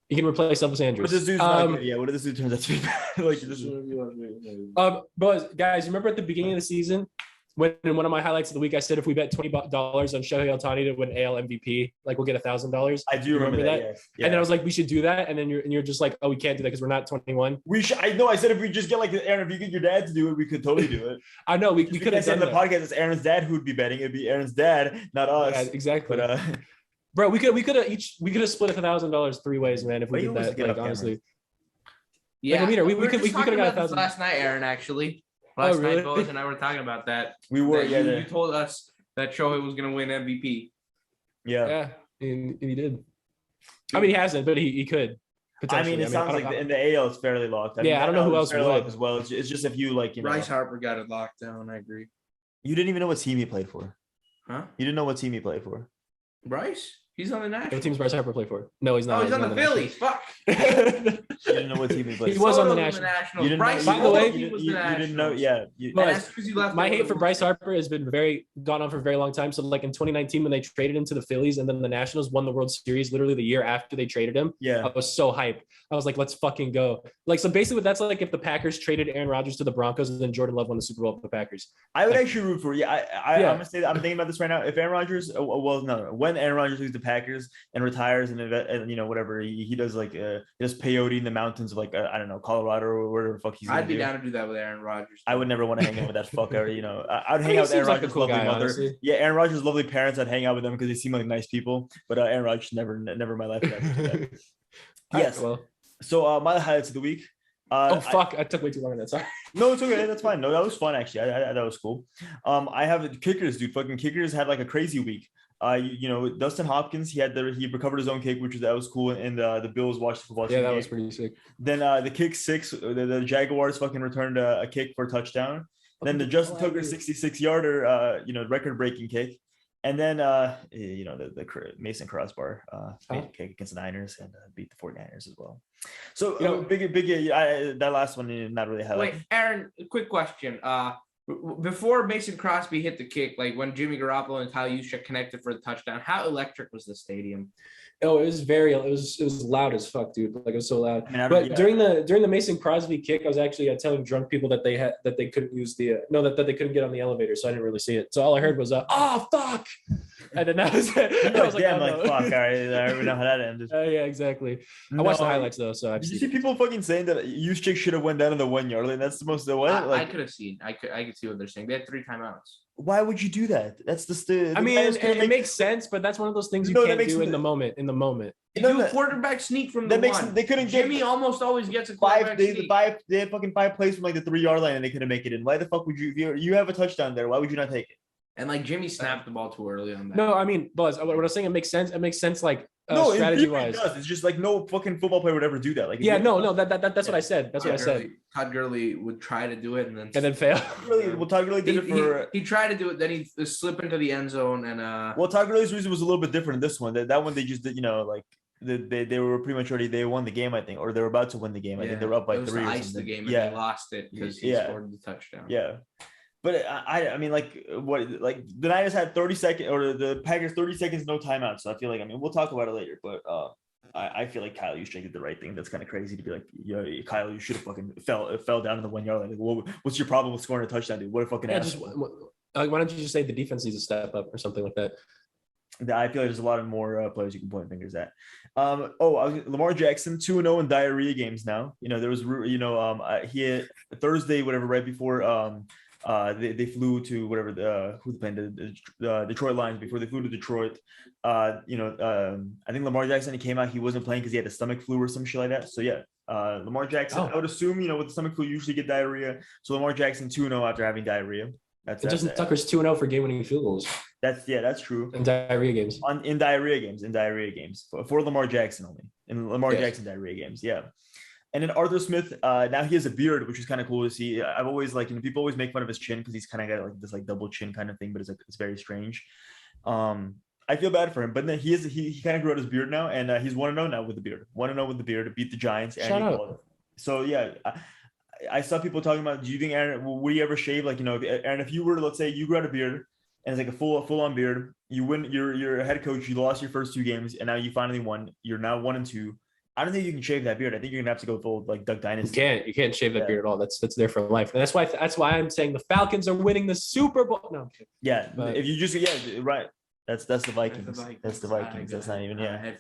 You can replace Elvis Andrews. But this dude's not good. Yeah, what if this dude turns out to be bad? Like this is... But guys, remember at the beginning of the season when in one of my highlights of the week I said if we bet $20 on Shohei Ohtani to win AL MVP, like we'll get $1,000. I do remember that. Yes. Yeah. And then I was like, we should do that. And then you're just like, oh, we can't do that because we're not 21. We should. I know. I said if we just get like Aaron, if you get your dad to do it, we could totally do it. I know we could have said done in the podcast. It's Aaron's dad who'd be betting. It'd be Aaron's dad, not us. Yeah, exactly. But bro, we could have split $1,000 3 ways, man. If we did that, like honestly. Yeah, like, we could have got 1,000 last night, Aaron. Actually, last really? night, Boaz and I were talking about that. We were. You told us that Shohei was gonna win MVP. Yeah, and he did. I mean, he hasn't, but he could. I mean, it sounds like in the AL it's fairly locked. I don't know who else would as well. It's just if you like, Bryce Harper got it locked down. I agree. You didn't even know what team he played for. Huh? You didn't know what team he played for. Bryce? He's on the Nationals. What team's Bryce Harper play for? No, he's not. Oh, he's on the Phillies. Fuck. You didn't know what team he played. He was on the Nationals. Nationals. You didn't Bryce, know, by the way, you didn't know. Yeah. My hate for Bryce Harper has been gone on for a very long time. So like in 2019 when they traded him to the Phillies and then the Nationals won the World Series literally the year after they traded him. Yeah. I was so hyped. I was like, let's fucking go. Like, so basically that's like if the Packers traded Aaron Rodgers to the Broncos and then Jordan Love won the Super Bowl with the Packers. I would actually root for I'm gonna say that I'm thinking about this right now. If Aaron Rodgers, when Aaron Rodgers leaves the Packers and retires and whatever he does, like just peyote in the mountains of like I don't know, Colorado or wherever the fuck he's. I'd be down to do that with Aaron Rodgers. I would never want to hang out with that fucker. I would hang out with Aaron Rodgers' lovely mother. Honestly. Yeah, Aaron Rodgers' lovely parents. I'd hang out with them because they seem like nice people. But Aaron Rodgers never in my life. Yes. Well. So my highlights of the week. Oh fuck! I took way too long on that. Sorry. No, it's okay. That's fine. No, that was fun actually. That was cool. I have kickers, dude. Fucking kickers had like a crazy week. You know, Dustin Hopkins, he recovered his own kick, that was cool. And the Bills watched the football team. Yeah, that game. was pretty sick. Then the kick six, the Jaguars fucking returned a kick for a touchdown. Then the Justin Tucker 66-yarder, you know, record-breaking kick. And then, you know, the Mason Crossbar made a kick against the Niners and beat the 49ers as well. So, you know, big, that last one, not really highlight. Wait, Aaron, quick question. Before Mason Crosby hit the kick, like when Jimmy Garoppolo and Kyle Juszczyk connected for the touchdown, how electric was the stadium? Oh, it was loud as fuck, dude. Like it was so loud. But during the Mason Crosby kick, I was actually telling drunk people that they couldn't use that they couldn't get on the elevator, so I didn't really see it. So all I heard was oh fuck, and then that was it. I was like, damn, fuck, all right, I already know how that ended. Yeah, exactly. I watched the highlights though, so Did you see people fucking saying that Juszczyk should have went down in the 1 yard line? That's the most I could have seen. I could see what they're saying. They had 3 timeouts. Why would you do that? That's the I mean, it makes sense, but that's one of those things you can't do in the moment. You do a quarterback sneak from the one. They couldn't Jimmy get almost always gets a quarterback sneak. They had fucking 5 plays from like the 3 yard line and they couldn't make it in. Why the fuck would you have a touchdown there? Why would you not take it? And like Jimmy snapped the ball too early on that. No, I mean, Buzz, what I was saying, it makes sense. It makes sense, like strategy wise. It's just like no fucking football player would ever do that. Like that's what I said. That's what I said. Todd Gurley would try to do it and then fail. Well, Todd Gurley did it for. He tried to do it, then he slip into the end zone and. Well, Todd Gurley's reason was a little bit different in this one. That one they just did, you know, like. They were pretty much already they won the game, I think, or they were about to win the game. I think they were up by 3 or something. The game and they lost it because he scored the touchdown. Yeah. But I mean, like the Niners had 30 seconds or the Packers 30 seconds, no timeout. So I feel like, I mean, we'll talk about it later, but I feel like Kyle Juszczyk did the right thing. That's kind of crazy to be like, yo, Kyle, you should have fucking fell down in the 1 yard line. Like, what's your problem with scoring a touchdown, dude? What a fucking ass. Why don't you just say the defense needs to step up or something like that? I feel like there's a lot of more players you can point fingers at. Lamar Jackson 2-0 in diarrhea games now. You know, there was, you know, he had Thursday, whatever, right before they flew to whatever who playing the Detroit Lions before they flew to Detroit. You know, I think Lamar Jackson, he came out, he wasn't playing because he had the stomach flu or some shit like that. So yeah, Lamar Jackson, I would assume, you know, with the stomach flu, you usually get diarrhea. So Lamar Jackson 2-0 after having diarrhea. Justin Tucker's 2-0 for game-winning field goals. That's true. In diarrhea games. In diarrhea games for Lamar Jackson only. In Lamar Jackson diarrhea games, yeah. And then Arthur Smith, now he has a beard, which is kind of cool to see. I've always like, you know, people always make fun of his chin because he's kind of got like this like double chin kind of thing, but it's very strange. I feel bad for him, but then he kind of grew out his beard now, and he's 1-0 now with the beard. 1-0 with the beard, beat the Giants. Shut up. So yeah. I saw people talking about, do you think, Aaron, would you ever shave? Like, you know, Aaron, if you were to, let's say you grew out a beard and it's like a full-on beard, you win, you're a head coach, you lost your first 2 games and now you finally won. You're now 1-2. I don't think you can shave that beard. I think you're gonna have to go full like Duck Dynasty. You can't shave that beard at all. That's there for life. And that's why I'm saying the Falcons are winning the Super Bowl. No, yeah. But if you just right. That's the Vikings. That's the Vikings. That's not even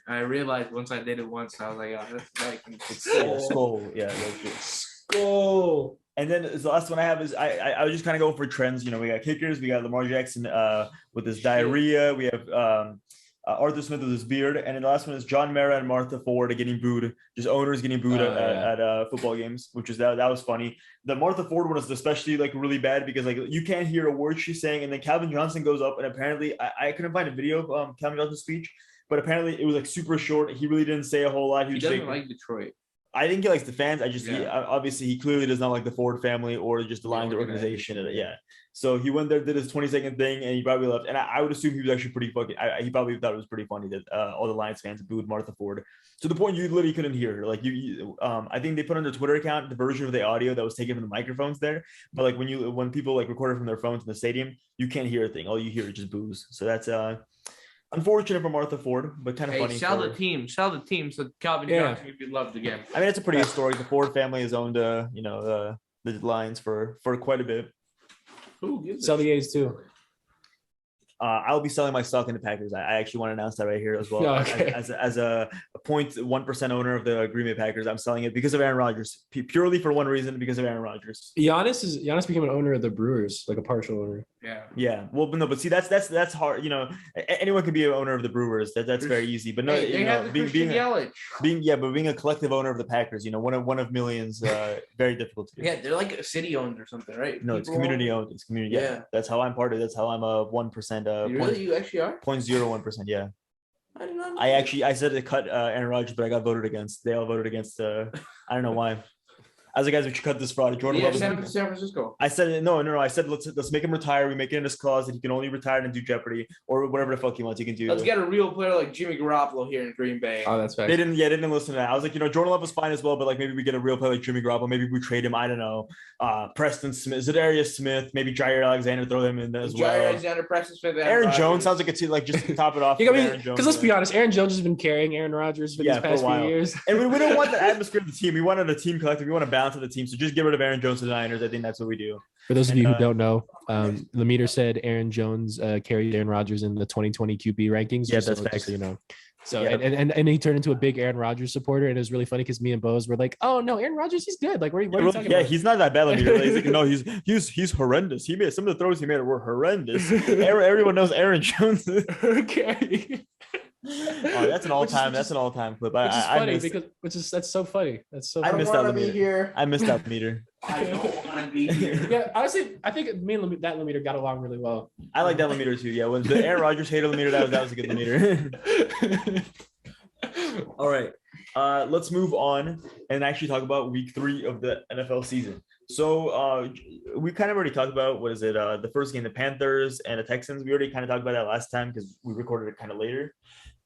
I realized once I did it once, I was like, oh, that's the Vikings. It's skull. Yeah. Go. And then the last one I have is I was just kind of going for trends. You know, we got kickers, we got Lamar Jackson with his diarrhea, we have Arthur Smith with his beard, and then the last one is John Mara and Martha Ford getting booed, just owners getting booed at football games, which is that was funny. The Martha Ford one is especially like really bad because like you can't hear a word she's saying, and then Calvin Johnson goes up and apparently I couldn't find a video of Calvin Johnson's speech, but apparently it was like super short. He really didn't say a whole lot. He doesn't like Detroit. I think he likes the fans. Obviously he clearly does not like the Ford family or just the Lions organization. Yeah. So he went there, did his 20-second thing, and he probably left. And I would assume he was actually pretty fucking. He probably thought it was pretty funny that all the Lions fans booed Martha Ford to the point you literally couldn't hear her. Like I think they put on their Twitter account the version of the audio that was taken from the microphones there. But like when people like recorded from their phones in the stadium, you can't hear a thing. All you hear is just boos. So that's unfortunate for Martha Ford, but kind of funny. Sell the team so Calvin Johnson would be loved again. I mean, it's a pretty historic. The Ford family has owned the Lions for quite a bit. Sell the A's too. I'll be selling my stock in the Packers. I actually want to announce that right here as well. Okay. As a 0.1% owner of the Green Bay Packers, I'm selling it because of Aaron Rodgers, purely for one reason, because of Aaron Rodgers. Giannis became an owner of the Brewers, like a partial owner. Yeah. Well, but no, but see, that's hard. You know, anyone can be an owner of the Brewers. That's very easy. But no, Hey, they have the Christian Yelich. being a collective owner of the Packers, you know, one of millions, very difficult to do. Yeah, they're like city owned or something, right? No, it's community owned. It's community. Yeah. That's how I'm part of it. That's how I'm a 1%. You actually are? 0.01%. Yeah. I didn't know. I said to cut Aaron Rodgers, but I got voted against. They all voted against. I don't know why. I was like, guys, we should cut this fraud. Jordan Love send him to San Francisco. I said no. I said let's make him retire. We make it in this clause that he can only retire and do Jeopardy or whatever the fuck he wants. He can do. Let's get a real player like Jimmy Garoppolo here in Green Bay. Oh, that's right. They didn't listen to that. I was like, you know, Jordan Love was fine as well, but like maybe we get a real player like Jimmy Garoppolo. Maybe we trade him. I don't know. Preston Smith, Zadarius Smith, maybe Jair Alexander, throw them in as well. Jair Alexander, Preston Smith, Aaron Jones sounds like a team like just to top it off. Because let's be honest, Aaron Jones has been carrying Aaron Rodgers for these past few years, and we don't want the atmosphere of the team. We wanted a team collective. We want to balance of the team. So just get rid of Aaron Jones to the Niners. I think that's what we do. For those of you who don't know, the meter said Aaron Jones carried Aaron Rodgers in the 2020 QB rankings. Yeah, that's facts. So, you know. So yeah. and he turned into a big Aaron Rodgers supporter, and it was really funny because me and Bose were like, "Oh no, Aaron Rodgers, he's good. Like, what are you talking about?" He's not that bad. He's like, no, he's horrendous. He made some of the throws he made were horrendous. Everyone knows Aaron Jones. Okay. Oh, that's an all-time clip. That's so funny. That's so. I missed that meter. Here. I missed that meter. I don't want to be here. Yeah, honestly, I think me and that Lemire got along really well. I like that Lemire too. Yeah, when the Aaron Rodgers hated Lemire, that was a good Lemire. All right, let's move on and actually talk about week 3 of the NFL season. So we kind of already talked about the first game, the Panthers and the Texans. We already kind of talked about that last time because we recorded it kind of later.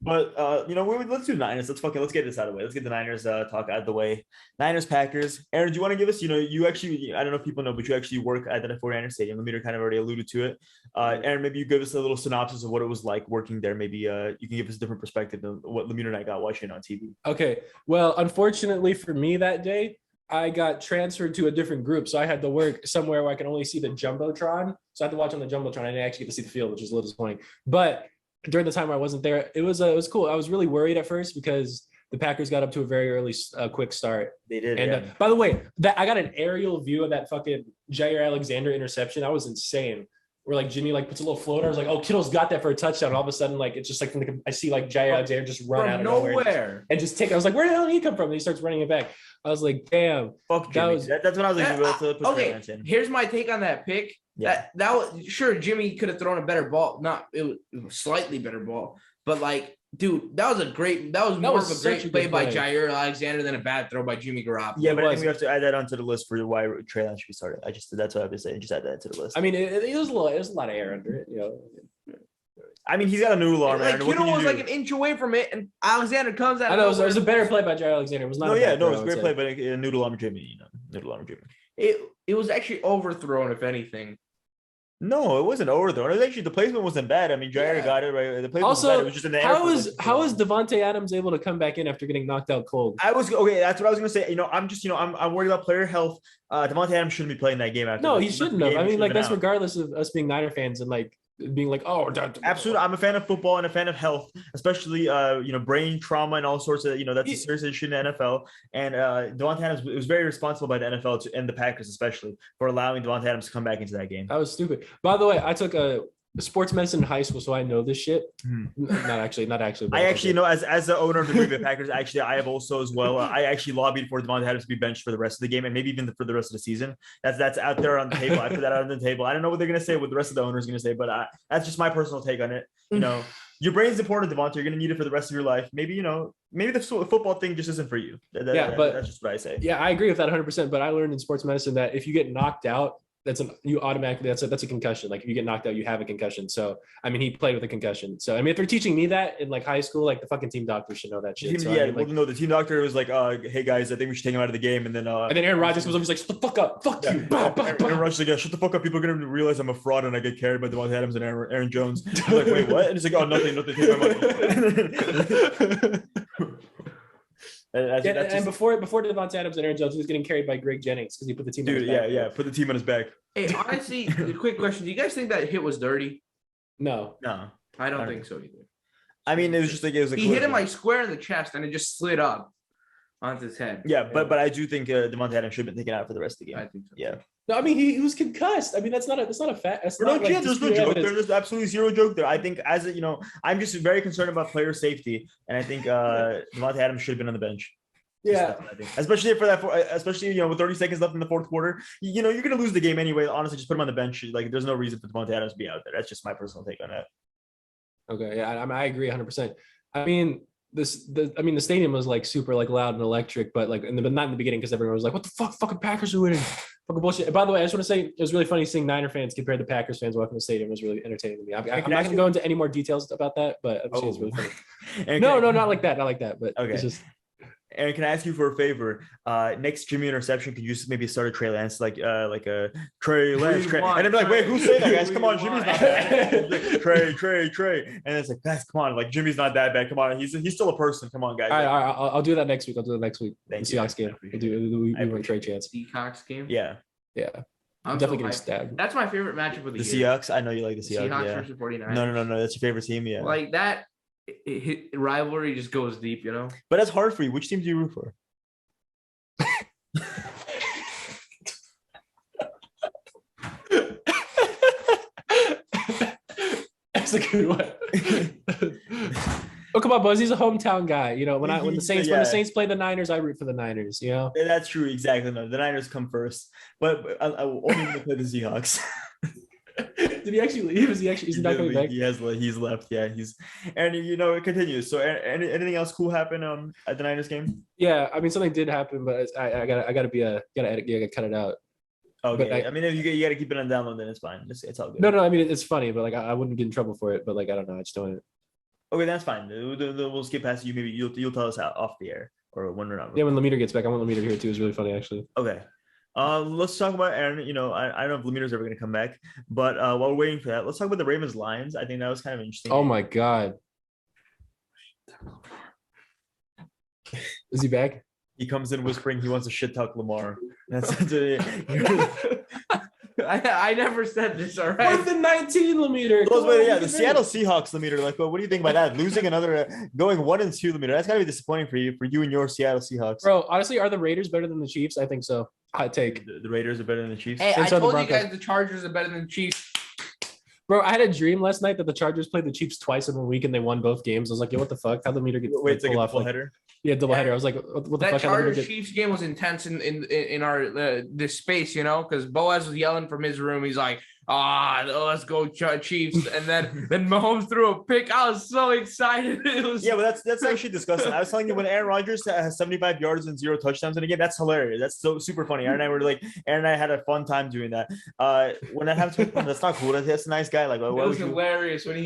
But let's do Niners. Let's get this out of the way. Let's get the Niners talk out of the way. Niners, Packers. Aaron, do you want to give us? You actually, I don't know if people know, but you actually work at the 49ers Stadium. Lemire kind of already alluded to it. Aaron, maybe you give us a little synopsis of what it was like working there. Maybe you can give us a different perspective than what Lemire and I got watching on TV. Okay. Well, unfortunately for me that day, I got transferred to a different group, so I had to work somewhere where I could only see the jumbotron. So I had to watch on the jumbotron. I didn't actually get to see the field, which is a little disappointing. But during the time I wasn't there, it was cool. I was really worried at first because the Packers got up to a very early, quick start. They did. And by the way, I got an aerial view of that fucking Jair Alexander interception. That was insane. Where like Jimmy like puts a little floater. I was like, oh, Kittle's got that for a touchdown. All of a sudden, like it's just like I see like Jair Alexander just run out of nowhere and just take it. I was like, where the hell did he come from? And he starts running it back. I was like, damn. Fuck Jimmy. That's what I was like. Okay, here's my take on that pick. Yeah. That was sure Jimmy could have thrown a better ball. It was slightly better ball, but like, dude, that was more of a great play by Jair Alexander than a bad throw by Jimmy Garoppolo. Yeah, but I think we have to add that onto the list for why Trey Lance should be started. That's what I have to say. Just add that to the list. I mean, it was a lot of air under it, you know. I mean, he's got a noodle arm. Like Kittle was like an inch away from it, and Alexander comes out. I know it was a better play by Jair Alexander. It was not. It was a great play, but a noodle arm Jimmy. Noodle arm Jimmy. It was actually overthrown, if anything. No, it wasn't overthrown. It was actually the placement wasn't bad. I mean, Jair got it right. The placement also, was bad. It was just in the air. How was Devontae Adams able to come back in after getting knocked out cold? That's what I was gonna say. I'm worried about player health. Devontae Adams shouldn't be playing that game after. No, he shouldn't have. I mean, like that's regardless of us being Niner fans and like being like, oh, absolutely. I'm a fan of football and a fan of health, especially brain trauma and all sorts of that's a serious issue in the NFL. And Devontae Adams was very responsible by the NFL and the Packers especially for allowing Devontae Adams to come back into that game. That was stupid. By the way, I took a sports medicine in high school, so I know this shit. Not actually. I actually know as the owner of the Green Bay Packers. Actually, I have also as well. I actually lobbied for Devontae Adams to be benched for the rest of the game and maybe even for the rest of the season. That's out there on the table. I put that out on the table. I don't know what they're gonna say, what the rest of the owner is gonna say, but that's just my personal take on it. Your brain's important, Devontae. You're gonna need it for the rest of your life. Maybe the football thing just isn't for you. But that's just what I say. Yeah, I agree with that 100%. But I learned in sports medicine that if you get knocked out, that's a concussion. Like if you get knocked out, you have a concussion. So I mean, he played with a concussion. So I mean, if they're teaching me that in like high school, like the fucking team doctor should know that shit. The team doctor was like, "Hey guys, I think we should take him out of the game." And then Aaron Rodgers was always like, "Shut the fuck up, fuck you." Aaron Rodgers like, "Yeah, shut the fuck up. People are gonna realize I'm a fraud and I get carried by Devontae Adams and Aaron Jones." I'm like, "Wait, what?" And he's like, "Oh, nothing. Take my money." And before Devontae Adams and Aaron Jones, he was getting carried by Greg Jennings because he put the team on his back. Put the team on his back. Hey, honestly, a quick question. Do you guys think that hit was dirty? No. I don't think so either. I mean, it was just like he hit him like square in the chest and it just slid up onto his head. Yeah, but I do think Devontae Adams should have been taken out for the rest of the game. I think so. Yeah. No, I mean he was concussed. I mean that's not a fact. That's not like there's no disputed joke. evidence. There's absolutely zero joke there. I think I'm just very concerned about player safety, and I think Devontae Adams should have been on the bench. Yeah. Especially with 30 seconds left in the fourth quarter. You're gonna lose the game anyway. Honestly, just put him on the bench. Like there's no reason for Devontae Adams to be out there. That's just my personal take on that. Okay, yeah, I agree 100%. I mean, the stadium was like super like loud and electric, but like not in the beginning because everyone was like, "What the fuck, fucking Packers are winning." Fucking bullshit. And by the way, I just want to say it was really funny seeing Niner fans compared to Packers fans walking the stadium. It was really entertaining to me. I'm not going to go into any more details about that, but I'm saying it's really funny. No, not like that, But okay. It's just. Aaron, can I ask you for a favor? Next Jimmy interception, could you just maybe start a Trey Lance like a Trey Lance, and then be like, wait, who's saying that, guys? Come on, Jimmy's not bad. Like, Trey, and it's like, guys, come on, like Jimmy's not that bad. Come on, he's still a person. Come on, guys. All right, I'll do that next week. Thank you. Seahawks game. We want Trey chance. Seahawks game. Yeah. I'm definitely getting stabbed. That's my favorite matchup of the year. Seahawks. I know you like the Seahawks. Seahawks versus 49ers. No. That's your favorite team. Yeah. Like that rivalry just goes deep, But that's hard for you. Which team do you root for? That's a good one. Oh, come on, Buzz. He's a hometown guy. When the Saints play the Niners, I root for the Niners. That's true. Exactly. No, the Niners come first, but I only play the Seahawks. Did he actually leave? He's not coming back? He's left. Yeah, it continues. So anything else cool happen at the Niners game? Yeah, I mean something did happen, but I gotta cut it out. Okay, I mean if you gotta keep it on download, then it's fine. It's all good. No, I mean it's funny, but like I wouldn't get in trouble for it. But like I don't know, I just don't. Okay, that's fine. We'll skip past you. Maybe you'll tell us off the air or when we're not. Yeah, when Lemire gets back, I want Lemire here too. It's really funny actually. Okay. Let's talk about Aaron. I don't know if Lemire's ever going to come back, but while we're waiting for that, let's talk about the Ravens Lions. I think that was kind of interesting. Oh my god, is he back? He comes in whispering he wants to shit talk Lamar. I never said this. All right. With the 19 Lemire. The Seattle Seahawks Lemire. Like, well, what do you think about that? Losing another, going 1-2 Lemire. That's gotta be disappointing for you and your Seattle Seahawks. Bro, honestly, are the Raiders better than the Chiefs? I think so. Hot take. The Raiders are better than the Chiefs. Hey, I told you guys the Chargers are better than the Chiefs. Bro, I had a dream last night that the Chargers played the Chiefs twice in a week and they won both games. I was like, yo, what the fuck? How'd Lemire get it's like a doubleheader? Yeah, doubleheader. I was like, what the fuck? That Chargers Chiefs game was intense in our this space, because Boaz was yelling from his room. He's like, let's go Chiefs. And then Mahomes threw a pick. I was so excited. But that's actually disgusting. I was telling you, when Aaron Rodgers has 75 yards and 0 touchdowns in a game, that's hilarious. That's so super funny. Aaron and I had a fun time doing that. When that happens, that's not cool. That's a nice guy. Like, it was hilarious when he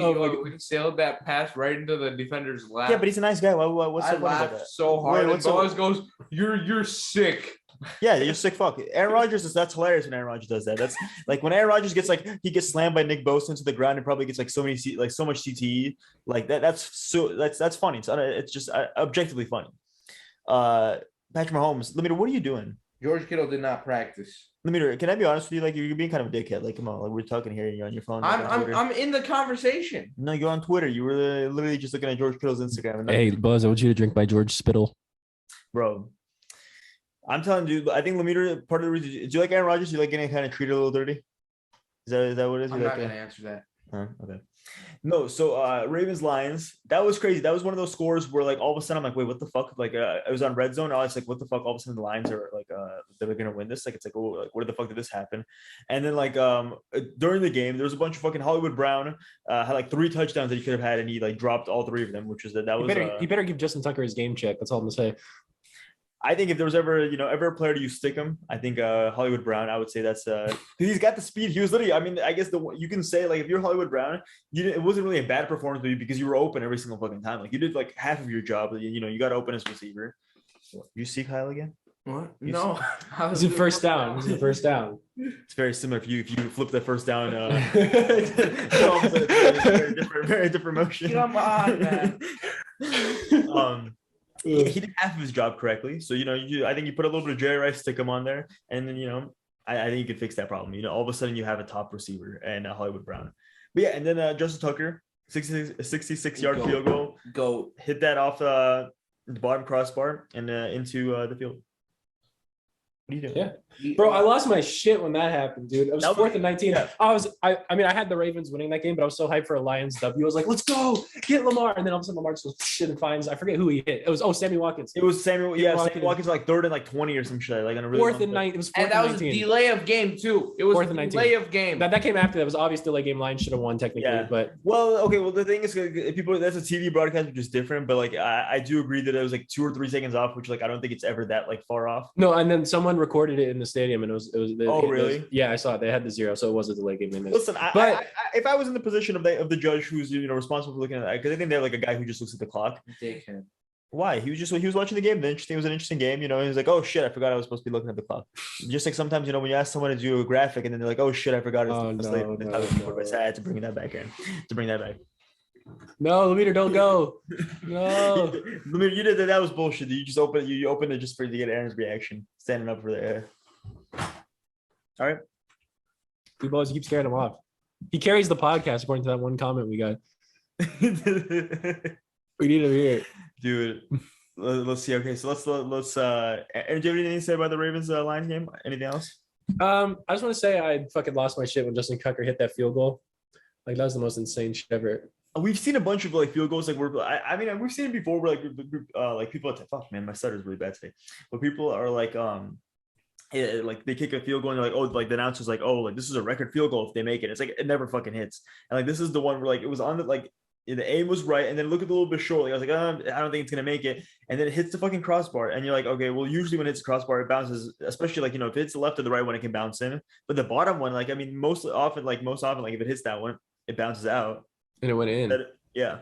sailed that pass right into the defender's lap. Yeah, but he's a nice guy. What's so funny about that? So hard. Wait, Boaz goes, you're sick. Yeah, you're sick. Fuck. Aaron Rodgers that's hilarious when Aaron Rodgers does that. That's like when Aaron Rodgers gets he gets slammed by Nick Bosa into the ground and probably gets so much CTE. Like that's funny. It's just objectively funny. Patrick Mahomes, Lemire, what are you doing? George Kittle did not practice. Lemire, can I be honest with you? Like you're being kind of a dickhead. Like come on, like we're talking here and you're on your phone. I'm in the conversation. No, you're on Twitter. You were literally just looking at George Kittle's Instagram. Hey, Buzz, I want you to drink by George Spittle. Bro. I'm telling you, I think Lemire, part of the reason, do you like Aaron Rodgers? Do you like getting kind of treated a little dirty? Is that what it is? I'm not going to answer that. Okay. No, so Ravens Lions, that was crazy. That was one of those scores where all of a sudden I'm like, wait, what the fuck? Like I was on Red Zone. I was like, what the fuck? All of a sudden the Lions are they're gonna win this. It's oh, where the fuck did this happen? And then during the game, there was a bunch of fucking Hollywood Brown had 3 touchdowns that he could have had, and he dropped all 3 of them, which was he better give Justin Tucker his game check. That's all I'm gonna say. I think if there was ever a player to use stick him, I think Hollywood Brown. I would say that's because he's got the speed. He was literally. I mean, I guess you can say if you're Hollywood Brown, it wasn't really a bad performance for you because you were open every single fucking time. You did half of your job. You got open as receiver. You see Kyle again? What? No. He's in first down. He's in first down. It's very similar for you. If you flip the first down, very different motion. Come on, man. He did half of his job correctly. So, I think you put a little bit of Jerry Rice, stick him on there. And then, I think you could fix that problem. All of a sudden you have a top receiver and Hollywood Brown. But yeah, and then Justin Tucker, 66-yard field goal. Go. Hit that off the bottom crossbar and into the field. What are you doing? Yeah. Bro, I lost my shit when that happened, dude. It was 4th and 19. Yeah. I mean, I had the Ravens winning that game, but I was so hyped for a Lions W. I was like, let's go, get Lamar. And then all of a sudden Lamar just goes shit and finds. I forget who he hit. It was Sammy Watkins. It was Samuel. Sammy Yeah, Watkins. Sammy Watkins like 3rd and like 20 or some shit. Like on a really 4th and 9. It was 4th and that was 19. a delay of game too. It was 4th a and 19. delay of game. That came after that. It was obvious delay game. Lions should have won technically, Yeah. but Well, okay. Well, the thing is, people that's a TV broadcast, which is different. But like, I do agree that it was like 2 or 3 seconds off, which like I don't think it's ever that like far off. no. And then someone recorded it in the stadium, and it was. Oh, really? Yeah, I saw it. They had the 0, so it was a delay game. They missed. Listen, if I was in the position of the judge who's responsible for looking at that, because I think they're like a guy who just looks at the clock. Dickhead. Why? He was watching the game. It was an interesting game. He was like, oh shit, I forgot I was supposed to be looking at the clock. Just like sometimes when you ask someone to do a graphic and then they're like, oh shit, I forgot it's late. I had to bring that back. No, Lemire, don't go. No. Lemire, you did that. That was bullshit. You just opened it just for you to get Aaron's reaction, standing up for the. All right. You boys keep scaring him off. He carries the podcast according to that one comment we got. We need to hear it. Dude, let's see. Okay, so let's Aaron, do you have anything to say about the Ravens Lions game? Anything else? I just want to say I fucking lost my shit when Justin Tucker hit that field goal. Like that was the most insane shit ever. We've seen a bunch of like field goals. Like we've seen it before. Where like people fuck man, my stutter's really bad today. But people are like like they kick a field goal and they're like, oh, like the announcer's like, oh, like this is a record field goal if they make it. It's like it never fucking hits. And like this is the one where like it was on the like the aim was right, and then look at the little bit short. Like I was like, I don't think it's gonna make it, and then it hits the fucking crossbar, and you're like, okay, well, usually when it hits the crossbar, it bounces, especially like if it hits the left or the right one, it can bounce in. But the bottom one, like I mean, most often, like if it hits that one, it bounces out, and it went in. Yeah,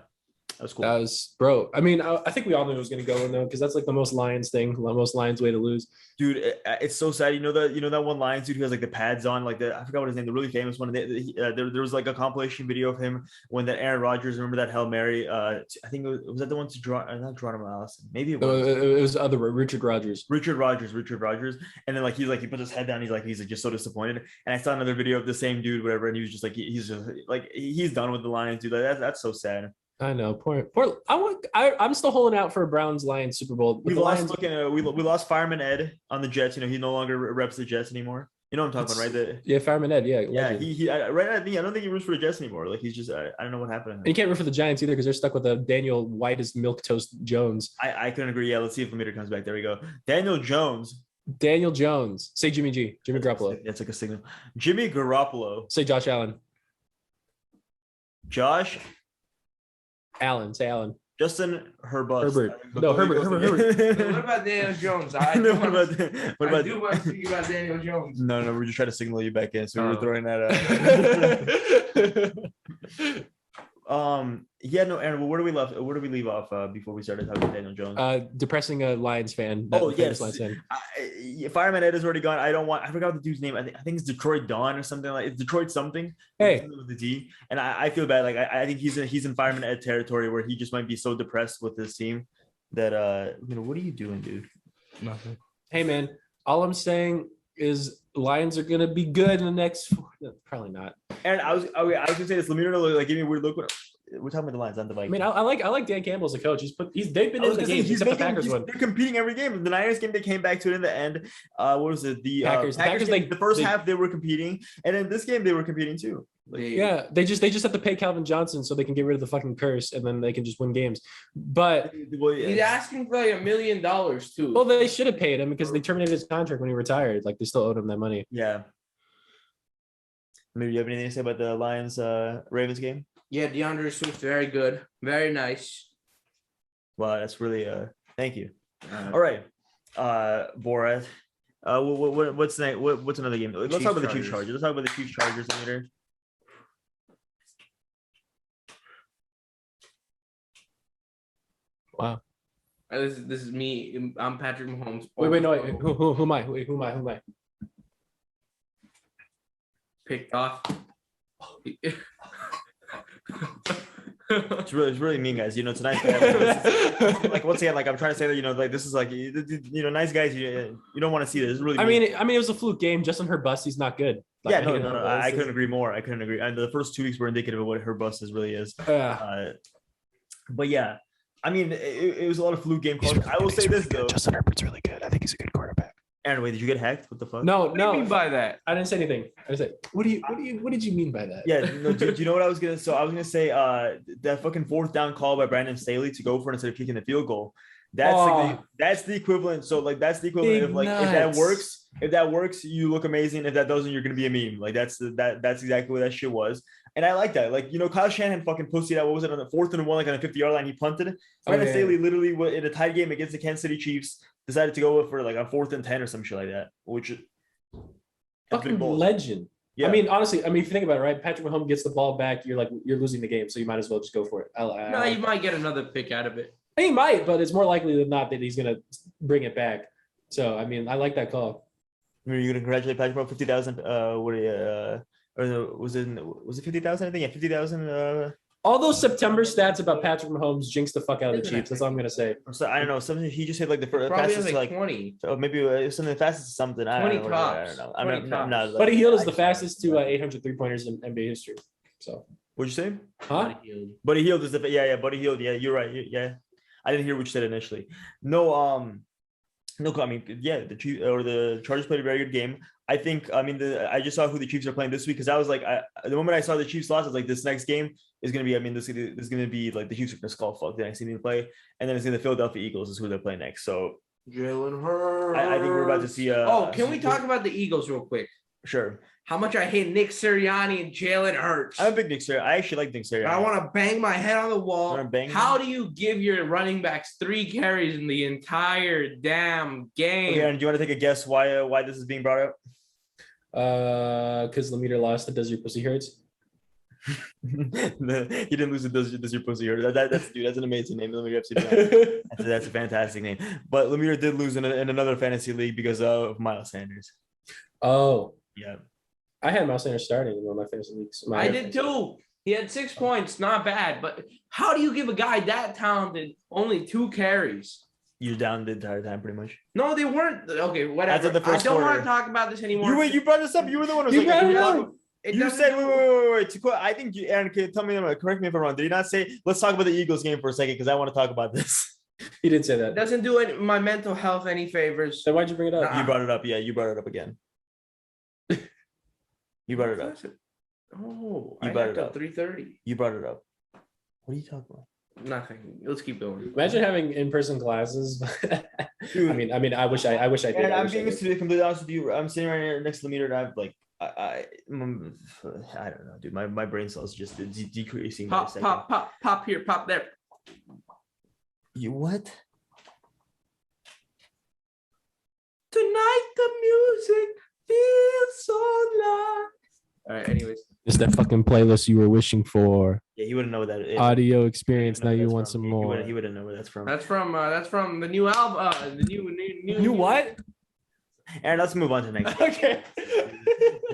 that was cool. That was, bro. I mean, I think we all knew it was gonna go in though, because that's like the most Lions thing, the most Lions way to lose. Dude, it's so sad. You know that one Lions dude who has like the pads on, like I forgot what his name, the really famous one. There was like a compilation video of him when that Aaron Rodgers, remember that Hail Mary? I think was that the one to draw, not Geronimo Allison, maybe it was. It was other Richard Rodgers. Richard Rodgers, and then like he puts his head down. He's just so disappointed. And I saw another video of the same dude, whatever, and he was just like he's done with the Lions, dude. Like, that's so sad. I know, poor. I'm still holding out for a Browns Lions Super Bowl. We lost Fireman Ed on the Jets. He no longer reps the Jets anymore. You know what I'm talking about, right? Yeah, Fireman Ed. Yeah, yeah. He I don't think he roots for the Jets anymore. Like he's just I don't know what happened. And he can't root for the Giants either because they're stuck with a Daniel White as milk toast Jones. I couldn't agree. Yeah, let's see if Lemire comes back. There we go. Daniel Jones. Say Jimmy G. Jimmy Garoppolo. That's like a signal. Jimmy Garoppolo. Say Josh Allen. Josh Allen. Say Allen. Justin Herbert. No, Herbert. What about Daniel Jones? I do want to speak about Daniel Jones. No, we're just trying to signal you back in, so we're throwing that out. Yeah, no, Aaron. Well, where do we leave off before we started talking about Daniel Jones? Depressing a Lions fan. Oh yes, Fireman Ed is already gone. I forgot the dude's name. I think it's Detroit Dawn or something like. It's Detroit something. Hey, with the D. And I feel bad. Like I think he's in Fireman Ed territory where he just might be so depressed with his team that what are you doing, dude? Nothing. Hey man, all I'm saying is Lions are gonna be good in the next. Probably not. And I was gonna say this. Lemire like gave me a weird look. We're talking about the Lions, not the Vikings. I mean, I like Dan Campbell as a coach. They've been in the games except the Packers one. They're competing every game. The Niners game, they came back to it in the end. What was it? The Packers game, the first half they were competing, and in this game they were competing too. Yeah, they just have to pay Calvin Johnson so they can get rid of the fucking curse, and then they can just win games. But he's asking for like $1 million too. Well, they should have paid him because they terminated his contract when he retired. Like they still owed him that money. Yeah. Maybe you have anything to say about the Lions Ravens game? Yeah, DeAndre Swift, very good, very nice. Wow, that's really thank you. All right, Borat. What's next? What's another game? Let's talk about the Chiefs Chargers. Let's talk about the Chiefs Chargers later. Wow. This is me. I'm Patrick Mahomes. Wait, no. Who am I? Who am I? Picked off. It's really mean, guys. It's a nice like once again, like I'm trying to say that like this is like nice guys. You don't want to see this. It's really. I mean, it was a fluke game. Justin Herbusty's not good. Like, yeah, no. I couldn't agree more. And the first 2 weeks were indicative of what Herbust really is. But yeah, I mean, it was a lot of fluke game calls. I will say this though. Justin Herbert's really good. I think he's a good quarterback. Aaron, wait, did you get hacked? What the fuck? No, What do you mean by that? I didn't say anything. I said, what did you mean by that? Yeah, no, do you know what I was gonna? So I was gonna say, that fucking fourth down call by Brandon Staley to go for it instead of kicking the field goal. That's the equivalent. So like that's the equivalent of like if that works, you look amazing. If that doesn't, you're gonna be a meme. Like that's exactly what that shit was. And I like that. Like, Kyle Shanahan fucking posted out. What was it on the 4th and 1, like on the 50-yard line? He punted. Brandon Staley literally in a tight game against the Kansas City Chiefs decided to go for like a 4th and 10 or some shit like that, which fucking legend. Yeah. I mean, honestly, if you think about it, right? Patrick Mahomes gets the ball back. You're losing the game, so you might as well just go for it. No, you might get another pick out of it. He might, but it's more likely than not that he's gonna bring it back. So I mean, I like that call. Are you gonna congratulate Patrick Mahomes 50,000? Was it 50,000? I think 50,000. All those September stats about Patrick Mahomes jinxed the fuck out of the Chiefs. That's all I'm gonna say. So I don't know. Something he just hit like the fastest like 20. Maybe it was something fastest something. 20 tops. I don't know. I'm not. Buddy Hield is the fastest to 800 3-pointers in NBA history. So what'd you say? Huh? Buddy Hield is the Buddy Hield. Yeah, you're right. Yeah, I didn't hear what you said initially. No, the Chiefs or the Chargers played a very good game. I think. I just saw who the Chiefs are playing this week because I was like, the moment I saw the Chiefs lost, I was like, this next game is gonna be. This is gonna be like the Chiefs are gonna skull fuck the next team to play, and then it's gonna the Philadelphia Eagles is who they're playing next. So Jalen Hurts. I think we're about to see. Can we talk about the Eagles real quick? Sure. How much I hate Nick Sirianni and Jalen Hurts. I'm a big Nick Sirianni. I actually like Nick Sirianni. I want to bang my head on the wall. How do you give your running backs 3 carries in the entire damn game? Okay, and do you want to take a guess why this is being brought up? Because Lemire lost the Does Your Pussy Hurts. He didn't lose the Does Your Pussy Hurts. That's an amazing name. That's a fantastic name. But Lemire did lose in another fantasy league because of Miles Sanders. Oh. Yeah. I had Miles Sanders starting in one of my fantasy leagues. I did too. He had 6 points, not bad. But how do you give a guy that talented only 2 carries? You're down the entire time, pretty much. No, they weren't. Okay, whatever. I don't want to talk about this anymore. You brought this up. You were the one who was you said, wait. I think Aaron, can you tell me, correct me if I'm wrong. Did he not say, let's talk about the Eagles game for a second because I want to talk about this? He didn't say that. Doesn't do my mental health any favors. Then why'd you bring it up? You brought it up. Yeah, you brought it up again. You brought it up. Oh, you brought it up. 3:30. You brought it up. What are you talking about? Nothing. Let's keep going. Imagine having in-person classes. Dude, I mean, I wish I did. And I'm being completely honest with you. I'm sitting right here next to the meter, and I'm like, I don't know, dude. My brain cells just decreasing. Pop here, pop there. You what? Tonight the music feels so loud. All right. Anyways, it's that fucking playlist you were wishing for. Yeah, he wouldn't know what that is. Audio experience. Now you want some more. He wouldn't know where that's from. That's from the new album. The new what? Aaron, let's move on to the next. Okay.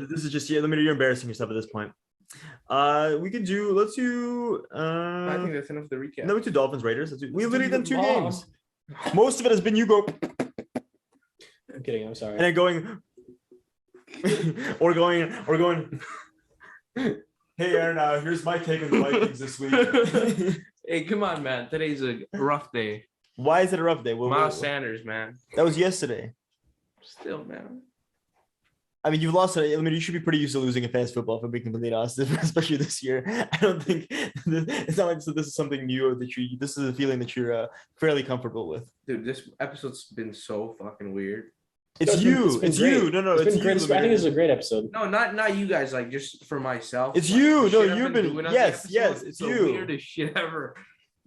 This is just you're embarrassing yourself at this point. Let's do. I think that's enough of the recap. No, we do Dolphins Raiders. We literally done 2 games. Most of it has been you go. I'm kidding. I'm sorry. And then going. or going. Hey Aaron, here's my take on the Vikings this week. Hey, come on, man. Today's a rough day. Why is it a rough day? Miles Sanders, man. That was yesterday. Still, man. I mean, you've lost it. I mean, you should be pretty used to losing in fantasy football, if I'm being completely honest, especially this year. I don't think it's not like this is something new or that this is a feeling that you're fairly comfortable with. Dude, this episode's been so fucking weird. It's you. It's you. No, it's you. I think it's a great episode. No, not you guys. Like just for myself. It's you. No, you've been. Yes, it's you. The weirdest shit ever.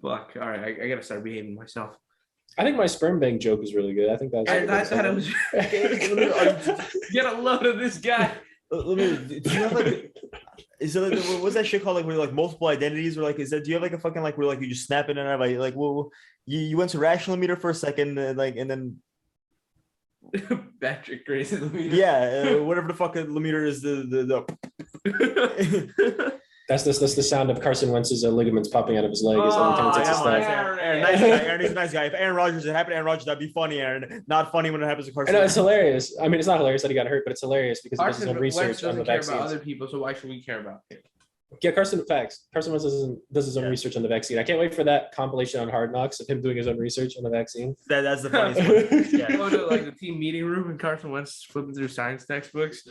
Fuck. All right, I gotta start behaving myself. I think my sperm bank joke is really good. I think that's. I thought it was. Get a load of this guy. Do you have like? Is it like, what's that shit called? Like where like multiple identities? Or like is that? Do you have like a fucking like where like you just snap it and everybody like well you went to rational meter for a second and then. Patrick Grace Lemire. Yeah, whatever the fuck Lemire is the That's the sound of Carson Wentz's ligaments popping out of his leg. Aaron, nice guy. Aaron, he's a nice guy. If Aaron Rodgers had happened to Aaron Rodgers, that'd be funny, Aaron. Not funny when it happens to Carson. No, it's hilarious. I mean, it's not hilarious that he got hurt, but it's hilarious because he does his own research on the vaccines. Care about other people, so why should we care about it? Yeah, Carson Wentz does his own research on the vaccine. I can't wait for that compilation on Hard Knocks of him doing his own research on the vaccine. That's the funniest one. Yeah. Go to like the team meeting room and Carson Wentz flipping through science textbooks.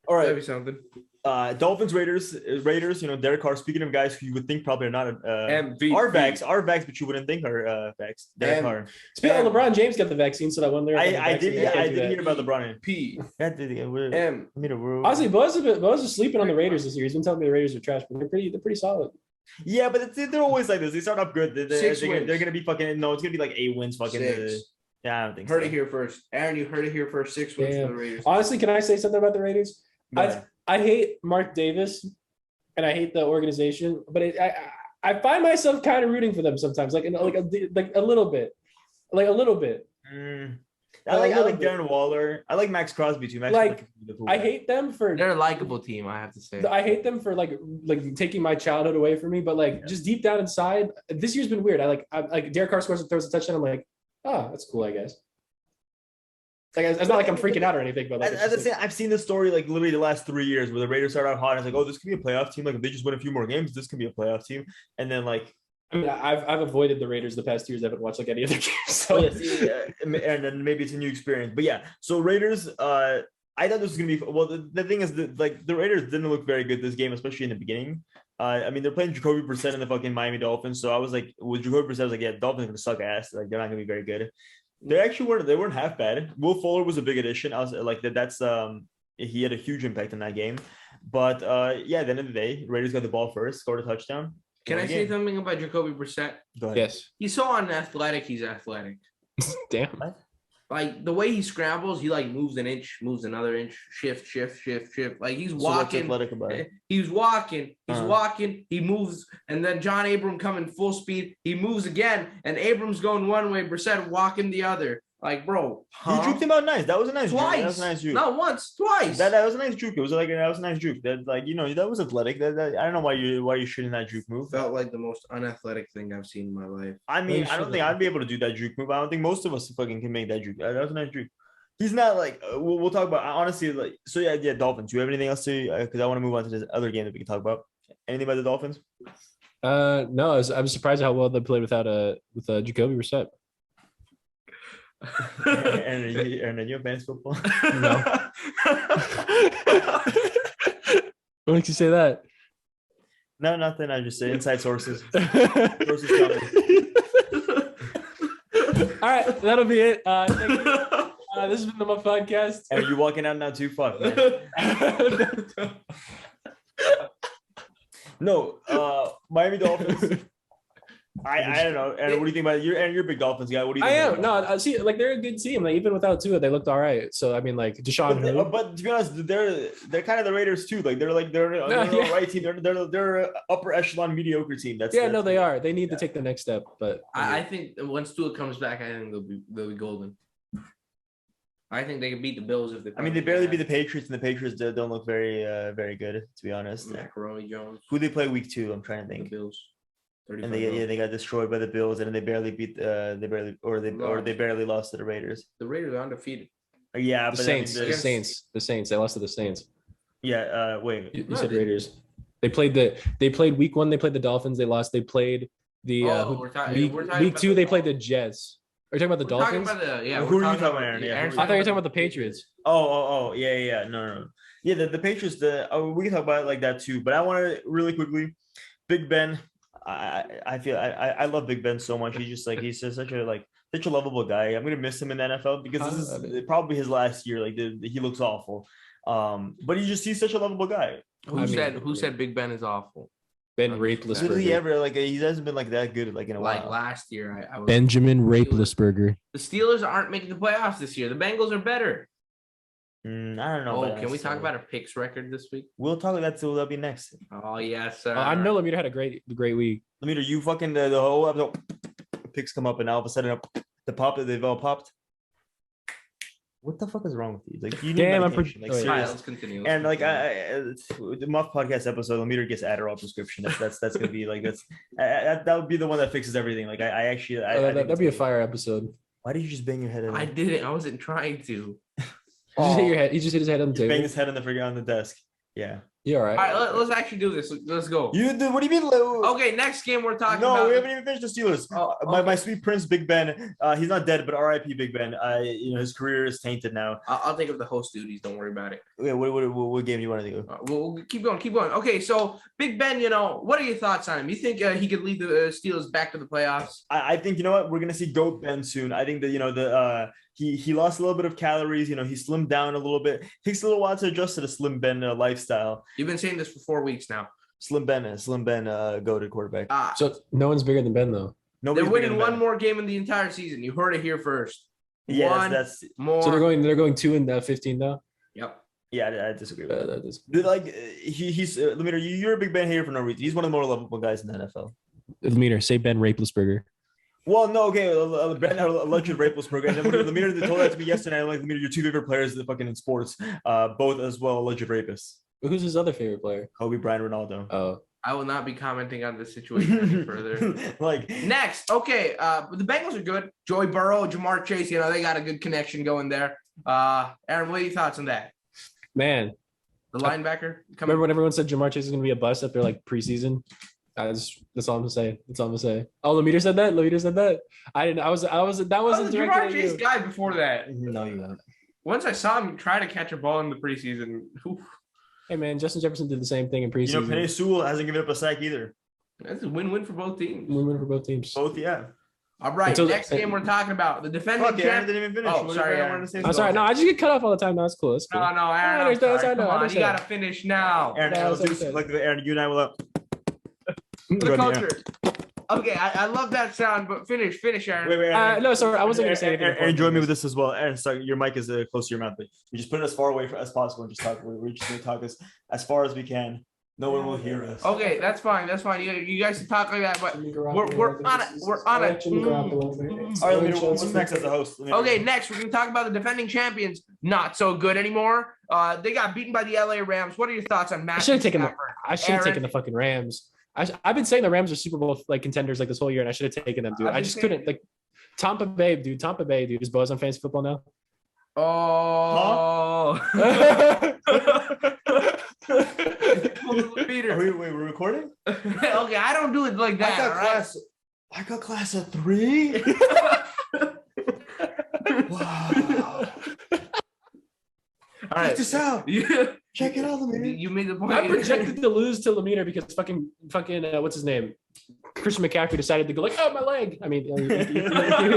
All right. That'd be something. Dolphins, Raiders. Derek Carr. Speaking of guys who you would think probably are not MVP. our backs, but you wouldn't think are backs. Derek Carr. Speaking of LeBron James got the vaccine, so that one there. I did hear about LeBron. P. Honestly, Buzz is sleeping on the Raiders this year. He's been telling me the Raiders are trash, but they're pretty solid. Yeah, but they're always like this. They start off good. They're gonna be fucking. No, it's gonna be like 8 wins. Fucking. Yeah, I don't think. Heard it here first, Aaron. You heard it here first. 6 wins for the Raiders. Honestly, can I say something about the Raiders? I hate Mark Davis, and I hate the organization, but I find myself kind of rooting for them sometimes, like a little bit. I like Darren Waller. I like Max Crosby too. I hate them for they're a likable team. I have to say. I hate them for like taking my childhood away from me, but just deep down inside, this year's been weird. I Derek Carr scores and throws a touchdown. I'm like, oh, that's cool, I guess. Like, it's not like I'm freaking out or anything, but I've seen this story like literally the last 3 years where the Raiders started out hot. And it's like, oh, this could be a playoff team. Like if they just win a few more games, this could be a playoff team. And then I've avoided the Raiders the past 2 years. I haven't watched like any other games. So and then maybe it's a new experience. But yeah, so Raiders. I thought this was gonna be the thing is that the Raiders didn't look very good this game, especially in the beginning. They're playing Jacoby Brissett and the fucking Miami Dolphins. So I was like, with Jacoby Brissett, I was like, yeah, the Dolphins are gonna suck ass. Like they're not gonna be very good. They weren't half bad. Will Fuller was a big addition. I was like that's he had a huge impact in that game. But at the end of the day, Raiders got the ball first, scored a touchdown. Can I say something about Jacoby Brissett? Go ahead. Yes. He's so unathletic. He's athletic. Damn. What? Like the way he scrambles, he like moves an inch, moves another inch, shift. Like he's walking. What's athletic about it? He's walking. He moves, and then John Abram coming full speed. He moves again, and Abram's going one way, Brissett walking the other. Like, bro, he juked him out nice. That was a nice twice. Juke. That was a nice juke. Not once, twice. That was a nice juke. It was that was a nice juke. That that was athletic. I don't know why you shooting that juke move. Felt like the most unathletic thing I've seen in my life. I mean, I don't think I'd be able to do that juke move. I don't think most of us fucking can make that juke. That was a nice juke. He's not like we'll talk about honestly like so yeah Dolphins. Do you have anything else to because I want to move on to this other game that we can talk about. Anything about the Dolphins? No, I'm surprised how well they played with Jacoby Brissett. and are you a fantasy football? No. What makes you say that? No, nothing. I just say inside sources. All right, that'll be it. Thank you. This has been the Muffed podcast. And you're walking out now too. Fuck, man. No, Miami Dolphins. I don't know. And what do you think about it? You're a big Dolphins guy. What do you think? I am. No, I see. Like they're a good team. Like even without Tua, they looked all right. So I mean, like Deshaun. But to be honest, they're kind of the Raiders too. Like they're the right team. They're an upper echelon mediocre team. They are. They need to take the next step. But I think once Tua comes back, I think they'll be golden. I think they can beat the Bills if they. I mean, they barely beat the Patriots, and the Patriots don't look very very good, to be honest. Macaroni Jones. Who they play week 2? I'm trying to think. The Bills. And they got destroyed by the Bills, and then they barely beat they barely lost to the Raiders. The Raiders are undefeated. Yeah, the Saints. The Saints. They lost to the Saints. Yeah. Wait. You said Raiders. They played week 1. They played the Dolphins. They lost. They played the week 2. They played the Jets. Are you talking about the Dolphins? Who are you talking about, Aaron? I thought you were talking about the Patriots. Oh, yeah. No. Yeah, the Patriots. We can talk about it like that too. But I want to really quickly, Big Ben. I feel I love Big Ben so much. He's just such a lovable guy. I'm gonna miss him in the NFL because this is probably his last year. Like he looks awful. But he's such a lovable guy. Who said Big Ben is awful? Ben Rapelessberger. Did he ever he hasn't been like that good in a while. Like last year, I was Benjamin Rapelessberger. The Steelers aren't making the playoffs this year. The Bengals are better. I don't know. Oh, can we talk about our picks record this week? We'll talk about that. So that'll be next. Oh yes, sir. I know Lemire had a great week. Lemire, you fucking the whole episode picks come up, and all of a sudden they've all popped. What the fuck is wrong with you? Like you need medication. Like seriously. Let's continue. And like the Muff podcast episode, Lemire gets Adderall prescription. That's gonna be like that would be the one that fixes everything. Like I that'd be a fire episode. Why did you just bang your head? I didn't. I wasn't trying to. Just hit your head. He just hit his head on the table. Bang his head on the desk. Yeah. You all right? All right, let's actually do this. Let's go. What do you mean? Okay, next game we're talking about. No, we haven't even finished the Steelers. Oh, okay. My sweet prince, Big Ben. He's not dead, but R.I.P. Big Ben. His career is tainted now. I'll think of the host duties. Don't worry about it. Okay, what game do you want to do? We'll keep going. Okay, so Big Ben, what are your thoughts on him? You think he could lead the Steelers back to the playoffs? I think you know what, we're gonna see Goat Ben soon. I think that he lost a little bit of calories. He slimmed down a little bit. Takes a little while to adjust to the Slim Ben lifestyle. You've been saying this for 4 weeks now. Slim Ben, goated quarterback. So no one's bigger than Ben though. They're winning one more game in the entire season. You heard it here first. Yeah, that's more. So they're going 2-15 now. Yep. Yeah, I disagree with that. Like he's Lemire, you're a Big Ben hater for no reason. He's one of the more lovable guys in the NFL. Lemire, say Ben Raplesberger. Well, no, okay. Ben had a alleged Raplesberger. And then Lemire told that to me yesterday. I'm like, Lemire, your two favorite players in sports, both as well alleged rapists. Who's his other favorite player? Kobe Bryant, Ronaldo. Oh. I will not be commenting on this situation any further. Next, okay. The Bengals are good. Joey Burrow, Jamar Chase, they got a good connection going there. Aaron, what are your thoughts on that? Man, the linebacker. Remember when everyone said Jamar Chase is going to be a bust after preseason? That's all I'm gonna say. Oh, Lemire said that. I didn't. I was. That wasn't directed Jamar at Chase you. guy before that. No, you got it. Once I saw him try to catch a ball in the preseason. Oof. Hey man, Justin Jefferson did the same thing in preseason. Penei Sewell hasn't given up a sack either. That's a win-win for both teams. Win-win for both teams. Both, yeah. All right, next game we're talking about the defending champ. Aaron didn't even finish. Oh, sorry, Aaron. I'm sorry. No, I just get cut off all the time. No, it's cool. It's cool. No, Aaron. Come on, you gotta finish now. Aaron, Aaron, you and I will. The culture. Okay, I love that sound, but finish, Aaron. Wait, Aaron. No, sorry, I wasn't going to say anything. Aaron, join me with this as well. Aaron, sorry, your mic is close to your mouth, but you just put it as far away as possible and just talk. We're just going to talk as far as we can. No one will hear us. Okay, that's fine. You guys can talk like that, but we're on it. All right, what's next as a host? Okay, next we're going to talk about the defending champions. Not so good anymore. They got beaten by the LA Rams. What are your thoughts on Matthew Stafford? I should have taken the fucking Rams. I've been saying the Rams are Super Bowl contenders this whole year, and I should have taken them, dude. I just couldn't. Tampa Bay, dude. Is Boaz on fantasy football now? Oh. Wait, we're recording? Okay, I don't do it like that. I got class at 3. Wow. All right. Check this out. Check it out, Lemire. You made the point. I projected to lose to Lemire because fucking what's his name? Christian McCaffrey decided to go my leg. I mean,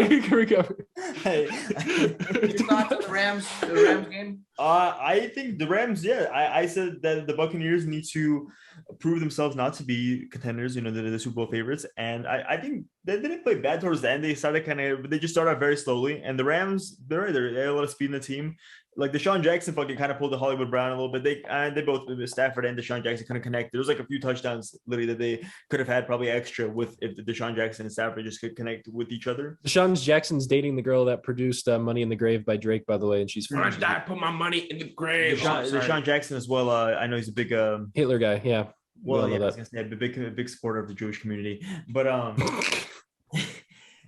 he can recover. Hey. Thoughts on the Rams game? I think the Rams, yeah. I said that the Buccaneers need to prove themselves not to be contenders, the Super Bowl favorites. And I think they didn't play bad towards the end. They just started out very slowly. And the Rams, they had a lot of speed in the team. Like Deshaun Jackson fucking kind of pulled the Hollywood Brown a little bit. They both, Stafford and Deshaun Jackson, kind of connected. There was a few touchdowns literally that they could have had probably extra if Deshaun Jackson and Stafford just could connect with each other. Deshaun Jackson's dating the girl that produced "Money in the Grave" by Drake, by the way, and she's. I put my money in the grave. Deshaun Jackson as well. I know he's a big Hitler guy. Yeah. Well, yeah, I was gonna say, a big supporter of the Jewish community, but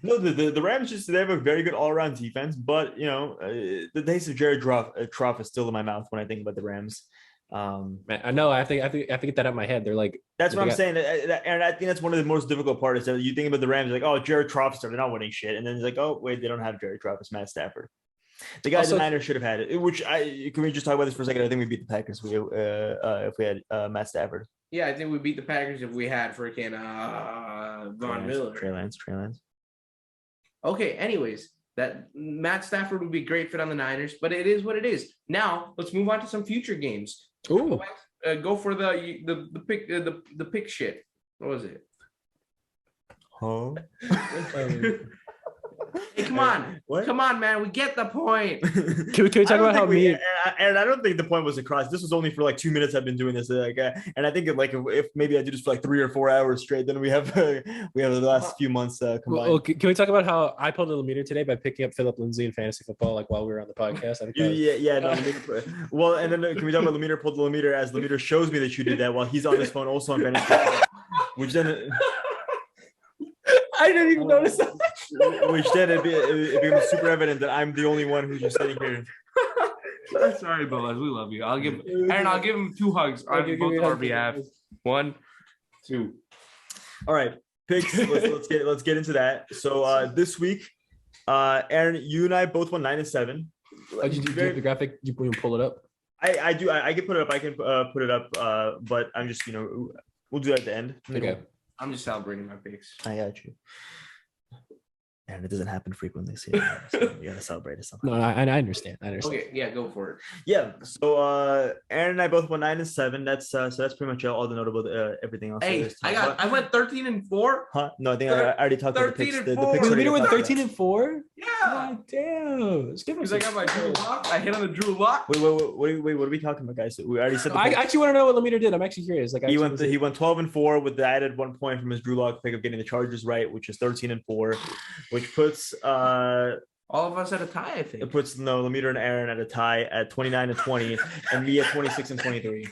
No, the Rams they have a very good all-around defense, but the taste of Jared Goff is still in my mouth when I think about the Rams. Man, I know. I think get that out of my head. They're like. That's what I'm saying, and I think that's one of the most difficult parts. Is that you think about the Rams, like, oh, Jared Goff, they're not winning shit, and then it's like, oh, wait, they don't have Jared Goff, it's Matt Stafford. The guys the Niners should have had it. Can we just talk about this for a second? I think we beat the Packers if we had Matt Stafford. Yeah, I think we beat the Packers if we had freaking Von Miller. Trey Lance. Okay, anyways, that Matt Stafford would be a great fit on the Niners, but it is what it is. Now, let's move on to some future games. Ooh. Go for the pick shit. What was it? Huh? Hey, come on, man. We get the point. Can we talk about how and I don't think the point was across. This was only for 2 minutes. I've been doing this, and I think if maybe I do this for 3 or 4 hours straight, then we have the last few months combined. Well, can we talk about how I pulled a Lemire today by picking up Philip Lindsay in fantasy football while we were on the podcast? I think well, and then can we talk about Lemire pulled the Lemire as Lemire shows me that you did that while he's on his phone also on fantasy football, which then. I didn't even notice that. Which then it becomes super evident that I'm the only one who's just sitting here. Sorry, Boaz. We love you. I'll give him 2 hugs on both our behalf. 1, 2. All right, picks. Let's get into that. So this week, Aaron, you and I both won 9-7. Did you do the graphic? You pull it up? I do. I can put it up. I can put it up. But I'm just we'll do that at the end. Okay. I'm just celebrating my picks. I got you. And it doesn't happen frequently, so you gotta celebrate it somehow. No, I understand. Okay, yeah, go for it. Yeah. So Aaron and I both won 9-7. That's pretty much all the notable everything else. Hey, I went 13-4. Huh? No, I think I already talked about the picks. The picks Leader went 13-4. Yeah. God damn. Because I got my Drew Lock. I hit on the Drew Lock. Wait. What are we talking about, guys? We already said. I actually want to know what Lemire did. I'm actually curious. Like he went 12-4 with the added 1 point from his Drew Lock pick of getting the Chargers right, which is 13-4, which puts all of us at a tie. I think it puts Lemire and Aaron at a tie at 29-20, and me at 26-23.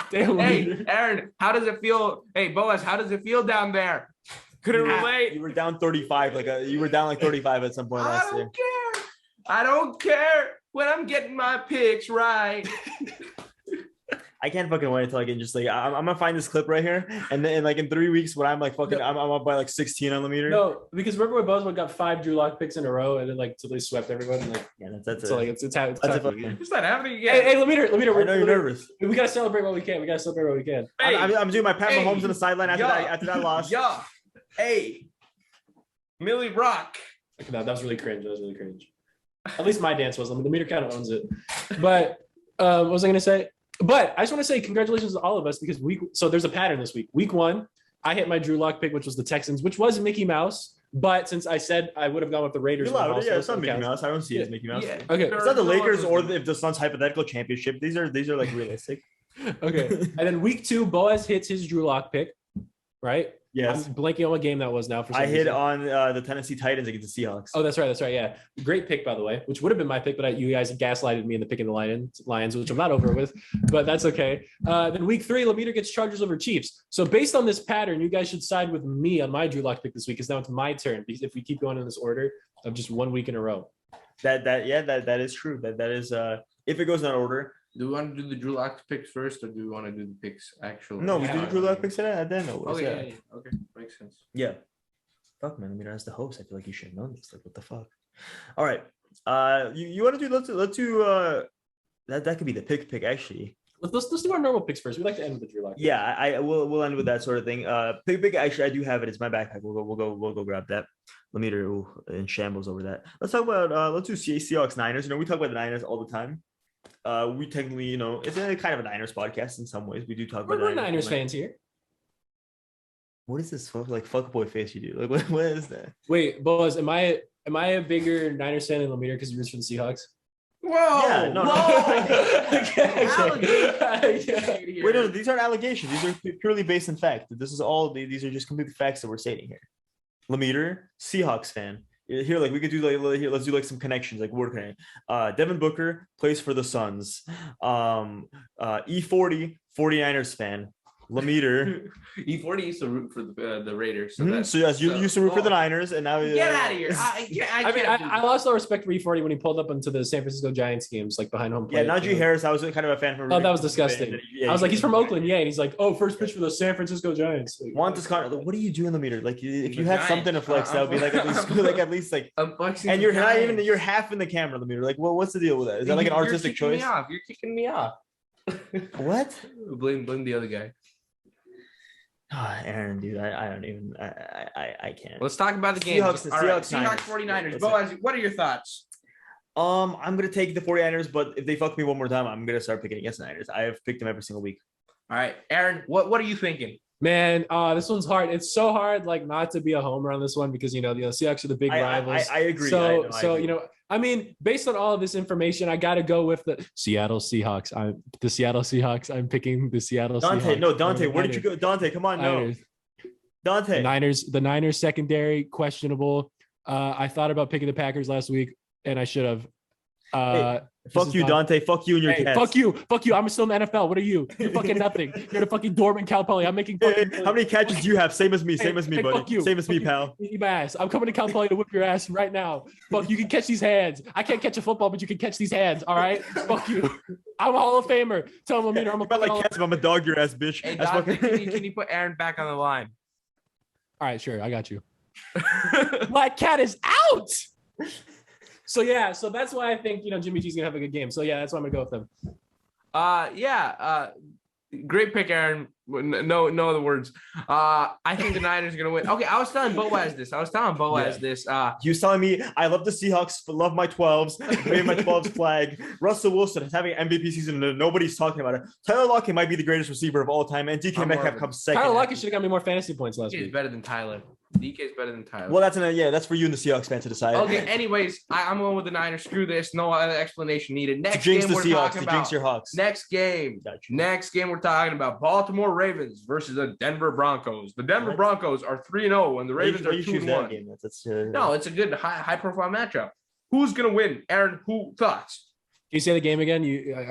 Damn. Hey, Aaron, how does it feel? Hey, Boaz, how does it feel down there? Couldn't relate. You were down 35, you were down like 35 at some point last year. I don't care when I'm getting my picks right. I can't fucking wait until I can just I'm gonna find this clip right here, and then like in 3 weeks when I'm like fucking I'm up by like 16 on the meter. No, because remember when Boswell got 5 Drew Lock picks in a row, and then like totally swept everyone. And, like that's so it. It's It's not happening again. Hey, Lemire, I know you're nervous. We gotta celebrate what we can. Hey, I'm doing my Pat Mahomes on the sideline after that loss. Yeah. Hey, Millie Rock. That was really cringe. At least my dance was. The meter kind of owns it. But what was I gonna say? But I just want to say congratulations to all of us because so there's a pattern this week. Week 1, I hit my Drew Lock pick, which was the Texans, which was Mickey Mouse. But since I said I would have gone with the Raiders, it's not Mickey Mouse. I don't see it as Mickey Mouse. Yeah. Okay, it's not the Lakers or if the Suns hypothetical championship. These are like realistic. Okay, and then week 2, Boaz hits his Drew Lock pick, right? Yes. I'm blanking on what game that was now. For some I hit reason. on the Tennessee Titans against the Seahawks. Oh, that's right. Yeah, great pick by the way. Which would have been my pick, but you guys gaslighted me into picking the Lions, which I'm not over with. But that's okay. Then week 3, Lemire gets Chargers over Chiefs. So based on this pattern, you guys should side with me on my Drew Lock pick this week. Because now it's my turn. Because if we keep going in this order of just 1 week in a row. That is true. That is if it goes in that order. Do we want to do the Drew Lock picks first, or do we want to do the picks actually? No, we do the Drew Lock picks at the end. Okay, okay, makes sense. Yeah. Fuck, man. As the host, I feel like you should know this. Like, what the fuck? All right. You want to do? Let's do. That could be the pick actually. Let's do our normal picks first. We like to end with the Drew Lock. Yeah, we'll end with that sort of thing. Pick. Actually, I do have it. It's my backpack. We'll go grab that. Lemire in shambles over that. Let's talk about. Let's do Seahawks Niners. We talk about the Niners all the time. We technically, it's a kind of a Niners podcast in some ways. We do talk about we're Niners fans here. What is this fuckboy face you do? Like what is that? Wait, Boaz, am I a bigger Niners fan than Lemire because he roots for the Seahawks? Whoa! Yeah, no. Okay. Wait, no, these aren't allegations. These are purely based in fact. This is all. These are just complete facts that we're stating here. Lemire, Seahawks fan. Here, like we could do let's do some connections, like word connect. Devin Booker plays for the Suns. E40 49ers fan. Lemire. E40 used to root for the Raiders. So, yes, you used to root for the Niners, and now get out of here. I lost all respect for E40 when he pulled up into the San Francisco Giants games, like behind home plate. Yeah, Najee Harris, I was kind of a fan from. Oh, that was disgusting. I was like, he's from Oakland, yeah, and he's like, oh, first pitch for the San Francisco Giants. Montes Carter, what are you doing, Lemire? Like, if you had something to flex, that would be like at least I'm flexing. And you're not even you're half in the camera, Lemire. Like, well, what's the deal with that? Is that like an artistic choice? You're kicking me off. What? Blame the other guy. Aaron, dude, I don't even I can't. Let's talk about the game. Seahawks 49ers. Boaz, what are your thoughts? I'm gonna take the 49ers, but if they fuck me one more time, I'm gonna start picking against the Niners. I have picked them every single week. All right, Aaron, what are you thinking? Man, this one's hard. It's so hard, like not to be a homer on this one because the Seahawks are the big rivals. I agree. So I mean, based on all of this information, I got to go with the Seattle Seahawks. I'm picking the Seattle Seahawks. No, Dante, where did you go? Dante, come on, no. Dante. The Niners secondary questionable. I thought about picking the Packers last week, and I should have. Fuck you, Dante. Fuck you and your cats. Fuck you. I'm still in the NFL. What are you? You're fucking nothing. You're the fucking dormant Cal Poly. I'm making fucking. How many catches do you have? Same as me. Same as me, buddy. Fuck you. Same as me, pal. Eat my ass. I'm coming to Cal Poly to whip your ass right now. Fuck, you can catch these hands. I can't catch a football, but you can catch these hands. All right. Fuck you. I'm a Hall of Famer. Tell him I'm like cats, I'm a dog your ass, bitch. Hey, Dante, can you put Aaron back on the line? All right, sure. I got you. Black Cat is out. So that's why I think Jimmy G's gonna have a good game. So that's why I'm gonna go with them. Great pick, Aaron. No other words. I think the Niners are gonna win. Okay, I was telling Boaz this. He was telling me I love the Seahawks, love my 12s, made my 12s flag. Russell Wilson is having an MVP season and nobody's talking about it. Tyler Lockett might be the greatest receiver of all time, and DK Metcalf comes second. Tyler Lockett should have got me more fantasy points last week. He's better than Tyler. DK is better than Tyler. Well, that's for you and the Seahawks fan to decide. Okay, anyways, I'm going with the Niners. Screw this. No other explanation needed. Next game we're talking about. Jinx your Hawks. Next game. Gotcha. Next game we're talking about Baltimore Ravens versus the Denver Broncos. The Denver Broncos are 3-0 and the Ravens are 2-1. No, it's a good high-profile matchup. Who's going to win? Aaron, thoughts? Can you say the game again?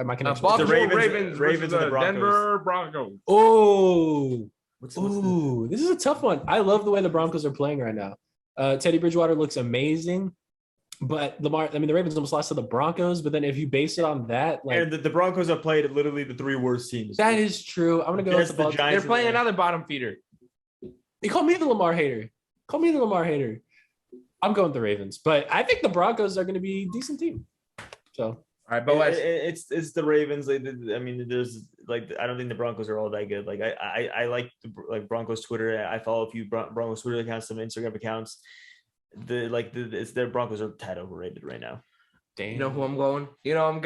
My connection. Baltimore Ravens versus the Denver Broncos. Oh. This is a tough one. I love the way the Broncos are playing right now. Teddy Bridgewater looks amazing, but the Ravens almost lost to the Broncos. But then if you base it on that, and the Broncos have played literally the 3 worst teams. That is true. I'm gonna go with the Giants. They're playing another bottom feeder. You call me the Lamar hater. I'm going with the Ravens, but I think the Broncos are going to be a decent team. So. All right, but it's the Ravens. There's I don't think the Broncos are all that good. I like Broncos Twitter. I follow a few Broncos Twitter accounts, some Instagram accounts. Their Broncos are a tad overrated right now. Damn. You know who I'm going? Who I'm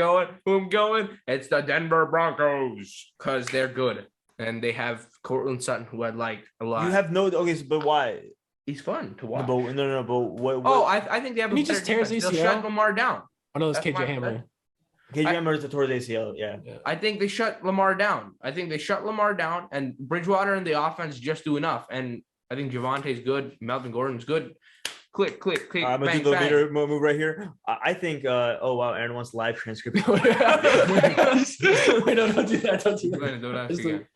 going? It's the Denver Broncos because they're good and they have Cortland Sutton, who I'd like a lot. You have but why? He's fun to watch. No, but what? Oh, I think they have. He just tears ACL. They'll shut Lamar down. I know it's KJ Hamler. KJ Hamler is the tore ACL. Yeah. I think they shut Lamar down. And Bridgewater and the offense just do enough. And I think Javante's good. Melvin Gordon's good. Click. I'm gonna do the leader move right here. I think. Oh wow, Aaron wants live transcript. Wait, no, don't do that. Don't do that.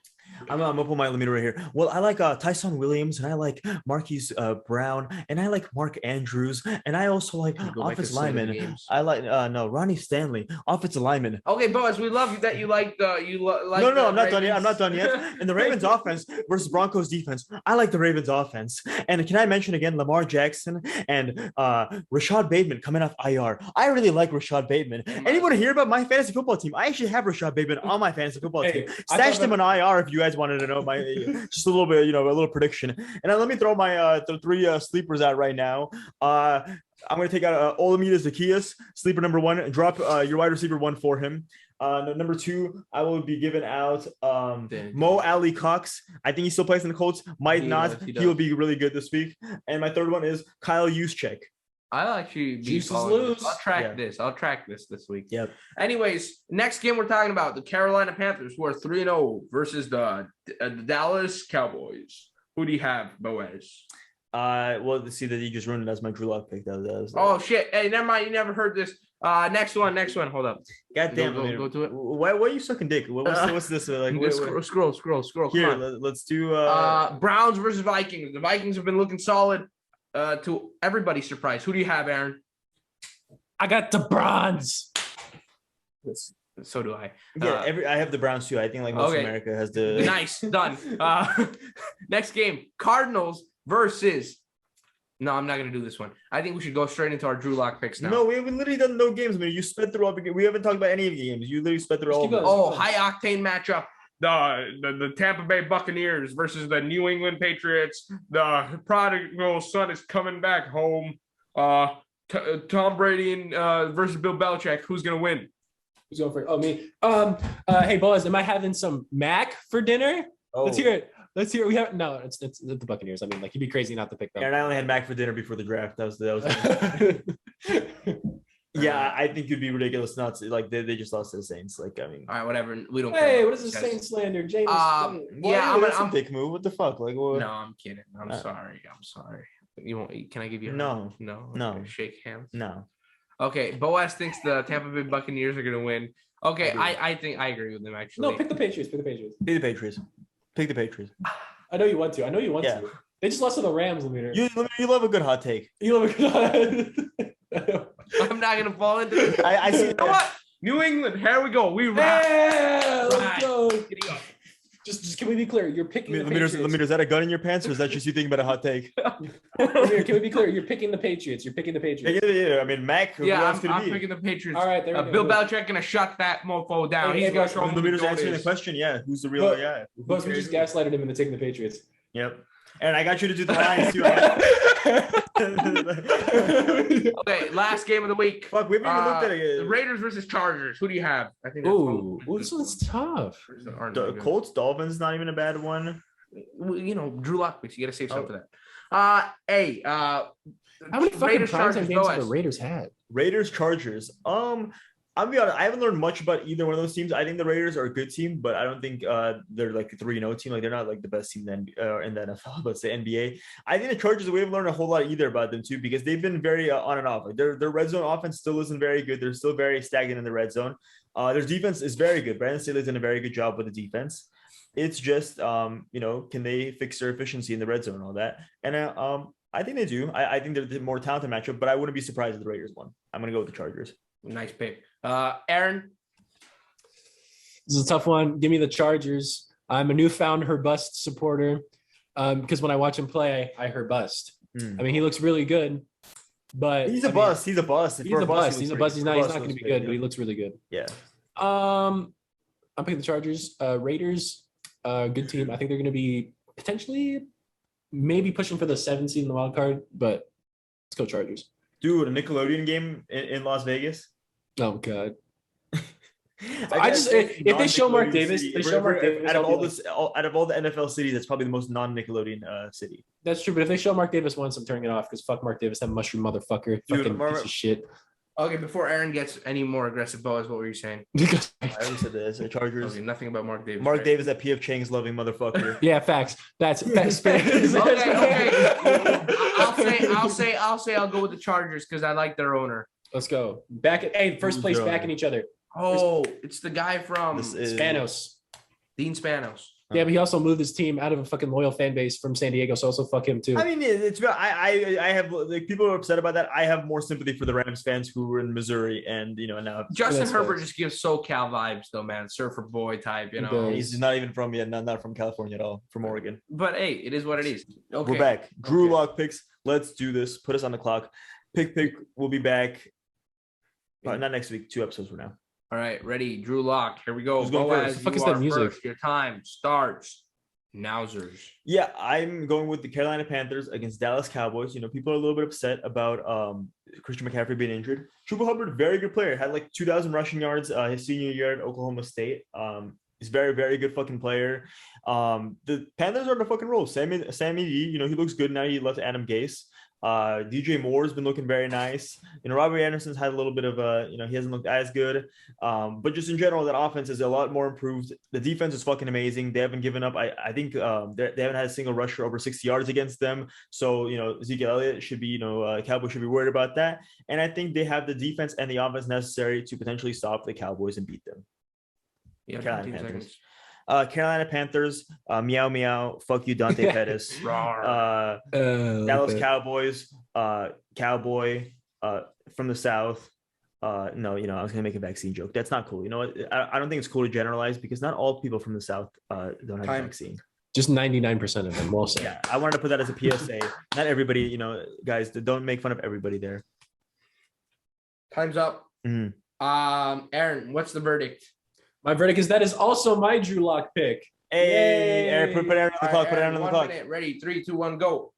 I'm gonna pull my limiter right here. Well, I like Tyson Williams, and I like Marquise Brown, and I like Mark Andrews, and I also like offensive lineman. I like Ronnie Stanley, offensive lineman. Okay, Boaz, we love that you like the No, I'm not done yet. I'm not done yet. And the Ravens offense versus Broncos defense. I like the Ravens offense. And can I mention again Lamar Jackson and Rashad Bateman coming off IR? I really like Rashad Bateman. Anyone hear about my fantasy football team? I actually have Rashad Bateman on my fantasy football team. Stashed him on IR if you guys wanted to know my just a little bit, a little prediction. And let me throw my 3 sleepers out right now. I'm going to take out Olamide Zaccheaus, sleeper number 1, and drop your wide receiver 1 for him. Number 2, I will be giving out Mo Alley Cox. I think he still plays in the Colts. Might not. He will be really good this week. And my 3rd one is Kyle Juszczyk. I'll actually be following this. I'll track this week. Yep. Anyways, next game we're talking about the Carolina Panthers, who are 3-0 versus the Dallas Cowboys. Who do you have, Boaz? Well, see that you just ruined it as my Drew Lock pick. That was oh shit! Hey, never mind. You never heard this. Next one. Hold up. God damn. Go to it. Why are you sucking dick? What's this? Scroll. Here, let's do. Browns versus Vikings. The Vikings have been looking solid. To everybody's surprise, who do you have, Aaron? I got the Browns. So do I. I have the Browns too. I think most of America has the. Nice, done. Next game, Cardinals versus. No, I'm not gonna do this one. I think we should go straight into our Drew Lock picks now. No, we haven't literally done no games, man. You sped through all the games. We haven't talked about any of the games. You literally sped through all of them. Oh, high octane matchup. The Tampa Bay Buccaneers versus the New England Patriots. The prodigal son is coming back home. Tom Brady versus Bill Belichick. Who's gonna win? Who's going for it? Oh, me. Hey, Boaz, am I having some mac for dinner? Oh. Let's hear it. We have it's the Buccaneers. I mean, you'd be crazy not to pick them. And I only had mac for dinner before the draft. That was. Yeah, I think it'd be ridiculous not to they just lost to the Saints. All right, whatever. We don't. Hey, what is the Saints slander, James? I'm big move. What the fuck? No, I'm kidding. I'm sorry. You won't. Can I give you a no? Okay, shake hands. No. Okay, Boaz thinks the Tampa Bay Buccaneers are gonna win. Okay, I think I agree with him actually. No, pick the Patriots. Pick the Patriots. Pick the Patriots. Pick the Patriots. I know you want to. I know you want Yeah. to. They just lost to the Rams, Lemire. You love a good hot take. You love a I'm not gonna fall into this. I see. You know what? New England, here we go. We ride. Yeah, let's Right. go. Giddy up. Just can we be clear? You're picking the Patriots. Lemire, is that a gun in your pants, or is that just you thinking about a hot take? Lemire, can we be clear? You're picking the Patriots. You're picking the Patriots. Yeah, I mean, Mac. Who Yeah, else could it I'm be? picking the Patriots. All right, there we go. Bill Belichick gonna shut that mofo down. Hey, He's hey, gonna guys, show him who Lemire's the answering goat the is. question. Yeah, who's the real guy? But we just gaslighted him into taking the Patriots. Yep. And I got you to do the lines too. Okay, last game of the week. Fuck, we haven't even looked at it. The Raiders versus Chargers. Who do you have? I think that's Ooh, this one's tough. The Colts, Dolphins, not even a bad one. You know, Drew Lock picks. You got to save some Oh. for that. How many fucking Raiders, primetime Chargers, games have Boaz. the Raiders had? Raiders, Chargers. I'll be honest, I haven't learned much about either one of those teams. I think the Raiders are a good team, but I don't think they're like a 3-0 team. Like they're not like the best team in the NFL, let's say NBA. I think the Chargers, we haven't learned a whole lot either about them too, because they've been very on and off. Like their red zone offense still isn't very good. They're still very stagnant in the red zone. Their defense is very good. Brandon Staley's done a very good job with the defense. It's just, can they fix their efficiency in the red zone and all that? And I think they do. I think they're the more talented matchup, but I wouldn't be surprised if the Raiders won. I'm going to go with the Chargers. Nice pick. Aaron. This is a tough one. Give me the Chargers. I'm a newfound Herbust supporter because when I watch him play, I Herbust. I mean, he looks really good, but He's a bust. He's a bust. He's a bust. He's a bust. He's not going to be good, but he looks really good. Yeah. I'm picking the Chargers. Raiders, good team. I think they're going to be potentially maybe pushing for the 7th seed in the wild card, but let's go Chargers. Dude, a Nickelodeon game in Las Vegas. Oh God. If they show Mark Davis, out of all the NFL cities, that's probably the most non-Nickelodeon city. That's true, but if they show Mark Davis once, I'm turning it off because fuck Mark Davis, that mushroom motherfucker, fucking piece of shit. Okay, before Aaron gets any more aggressive, Boaz, what were you saying? I already said this. The Chargers. Okay, nothing about Mark Davis. Mark Davis, that P.F. Chang's loving motherfucker. Yeah, facts. That's Okay. I'll say I'll go with the Chargers because I like their owner. Let's go. First place backing each other. Oh, it's the guy from Spanos. Dean Spanos. Yeah, but he also moved his team out of a fucking loyal fan base from San Diego, so also fuck him too. I mean, I have like people are upset about that. I have more sympathy for the Rams fans who were in Missouri and now Justin Herbert just gives SoCal vibes though, man. Surfer boy type, He's not even from not from California at all, from Oregon. But hey, it is what it is. Okay. We're back. Drew Lock picks. Let's do this. Put us on the clock. Pick. We'll be back. Not next week. 2 episodes from now. All right, ready. Drew Lock. Here we go. Who's going first? What the fuck is that music? First. Your time starts. Nowzers. Yeah, I'm going with the Carolina Panthers against Dallas Cowboys. People are a little bit upset about Christian McCaffrey being injured. Chuba Hubbard, very good player, had like 2,000 rushing yards his senior year at Oklahoma State. He's very, very good fucking player. The Panthers are on a fucking roll. Sammy D, he looks good now. He left Adam Gase. DJ Moore's been looking very nice. Robbie Anderson's had a little bit of he hasn't looked as good. But just in general, that offense is a lot more improved. The defense is fucking amazing. They haven't given up. I think they haven't had a single rusher over 60 yards against them. So, Ezekiel Elliott should be, Cowboys should be worried about that. And I think they have the defense and the offense necessary to potentially stop the Cowboys and beat them. Yeah, Carolina Panthers, meow meow, fuck you, Dante Pettis. Dallas Cowboys, cowboy from the South. No, I was gonna make a vaccine joke. That's not cool. You know what? I don't think it's cool to generalize because not all people from the South don't have a vaccine. Just 99% of them. Well said. Yeah, I wanted to put that as a PSA. Not everybody, guys, don't make fun of everybody there. Time's up. Mm-hmm. Aaron, what's the verdict? My verdict is that is also my Drew Lock pick. Hey, Aaron, put Aaron on the clock. Put Aaron on the clock. 1 minute. Ready? 3, 2, 1, go.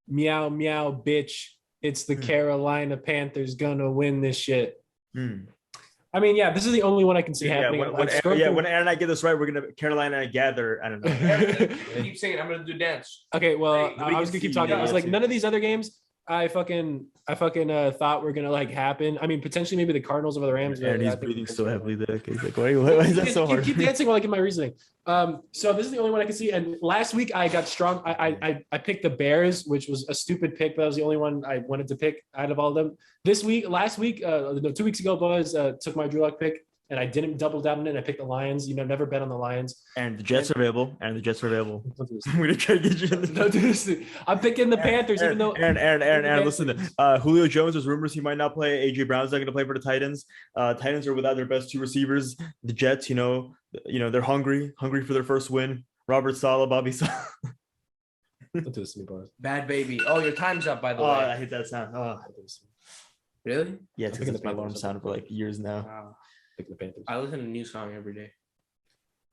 Meow meow, bitch. It's the Carolina Panthers gonna win this shit. I mean, yeah, this is the only one I can see happening. When Aaron and I get this right, we're gonna Carolina gather. I don't know. Keep saying I'm gonna do dance. Okay, well, Hey, I was gonna keep talking. I was like, none of these other games. I fucking thought were gonna like happen. I mean, potentially maybe the Cardinals over the Rams. And but he's I think breathing the so Rams are heavily gonna there. He's like, why is that so hard? Keep dancing while I get my reasoning. So this is the only one I can see. And last week I got strong. I picked the Bears, which was a stupid pick, but that was the only one I wanted to pick out of all of them. Last week, 2 weeks ago, Buzz took my Drew Lock pick, and I didn't double down on it. I picked the Lions. Never bet on the Lions. And the Jets are available. I'm gonna try to get you in No, dude, I'm picking the Panthers, even though Aaron, listen. Julio Jones, there's rumors he might not play. AJ Brown's not going to play for the Titans. Titans are without their best 2 receivers. The Jets, they're hungry for their first win. Robert Saleh, Bobby Saleh. Don't do this to me, Buzz. Bad baby. Oh, your time's up, by the way. I hate that sound. Really? Yeah, it's because it's my alarm sound for like years now. Wow. Picking the Panthers. I listen to a new song every day.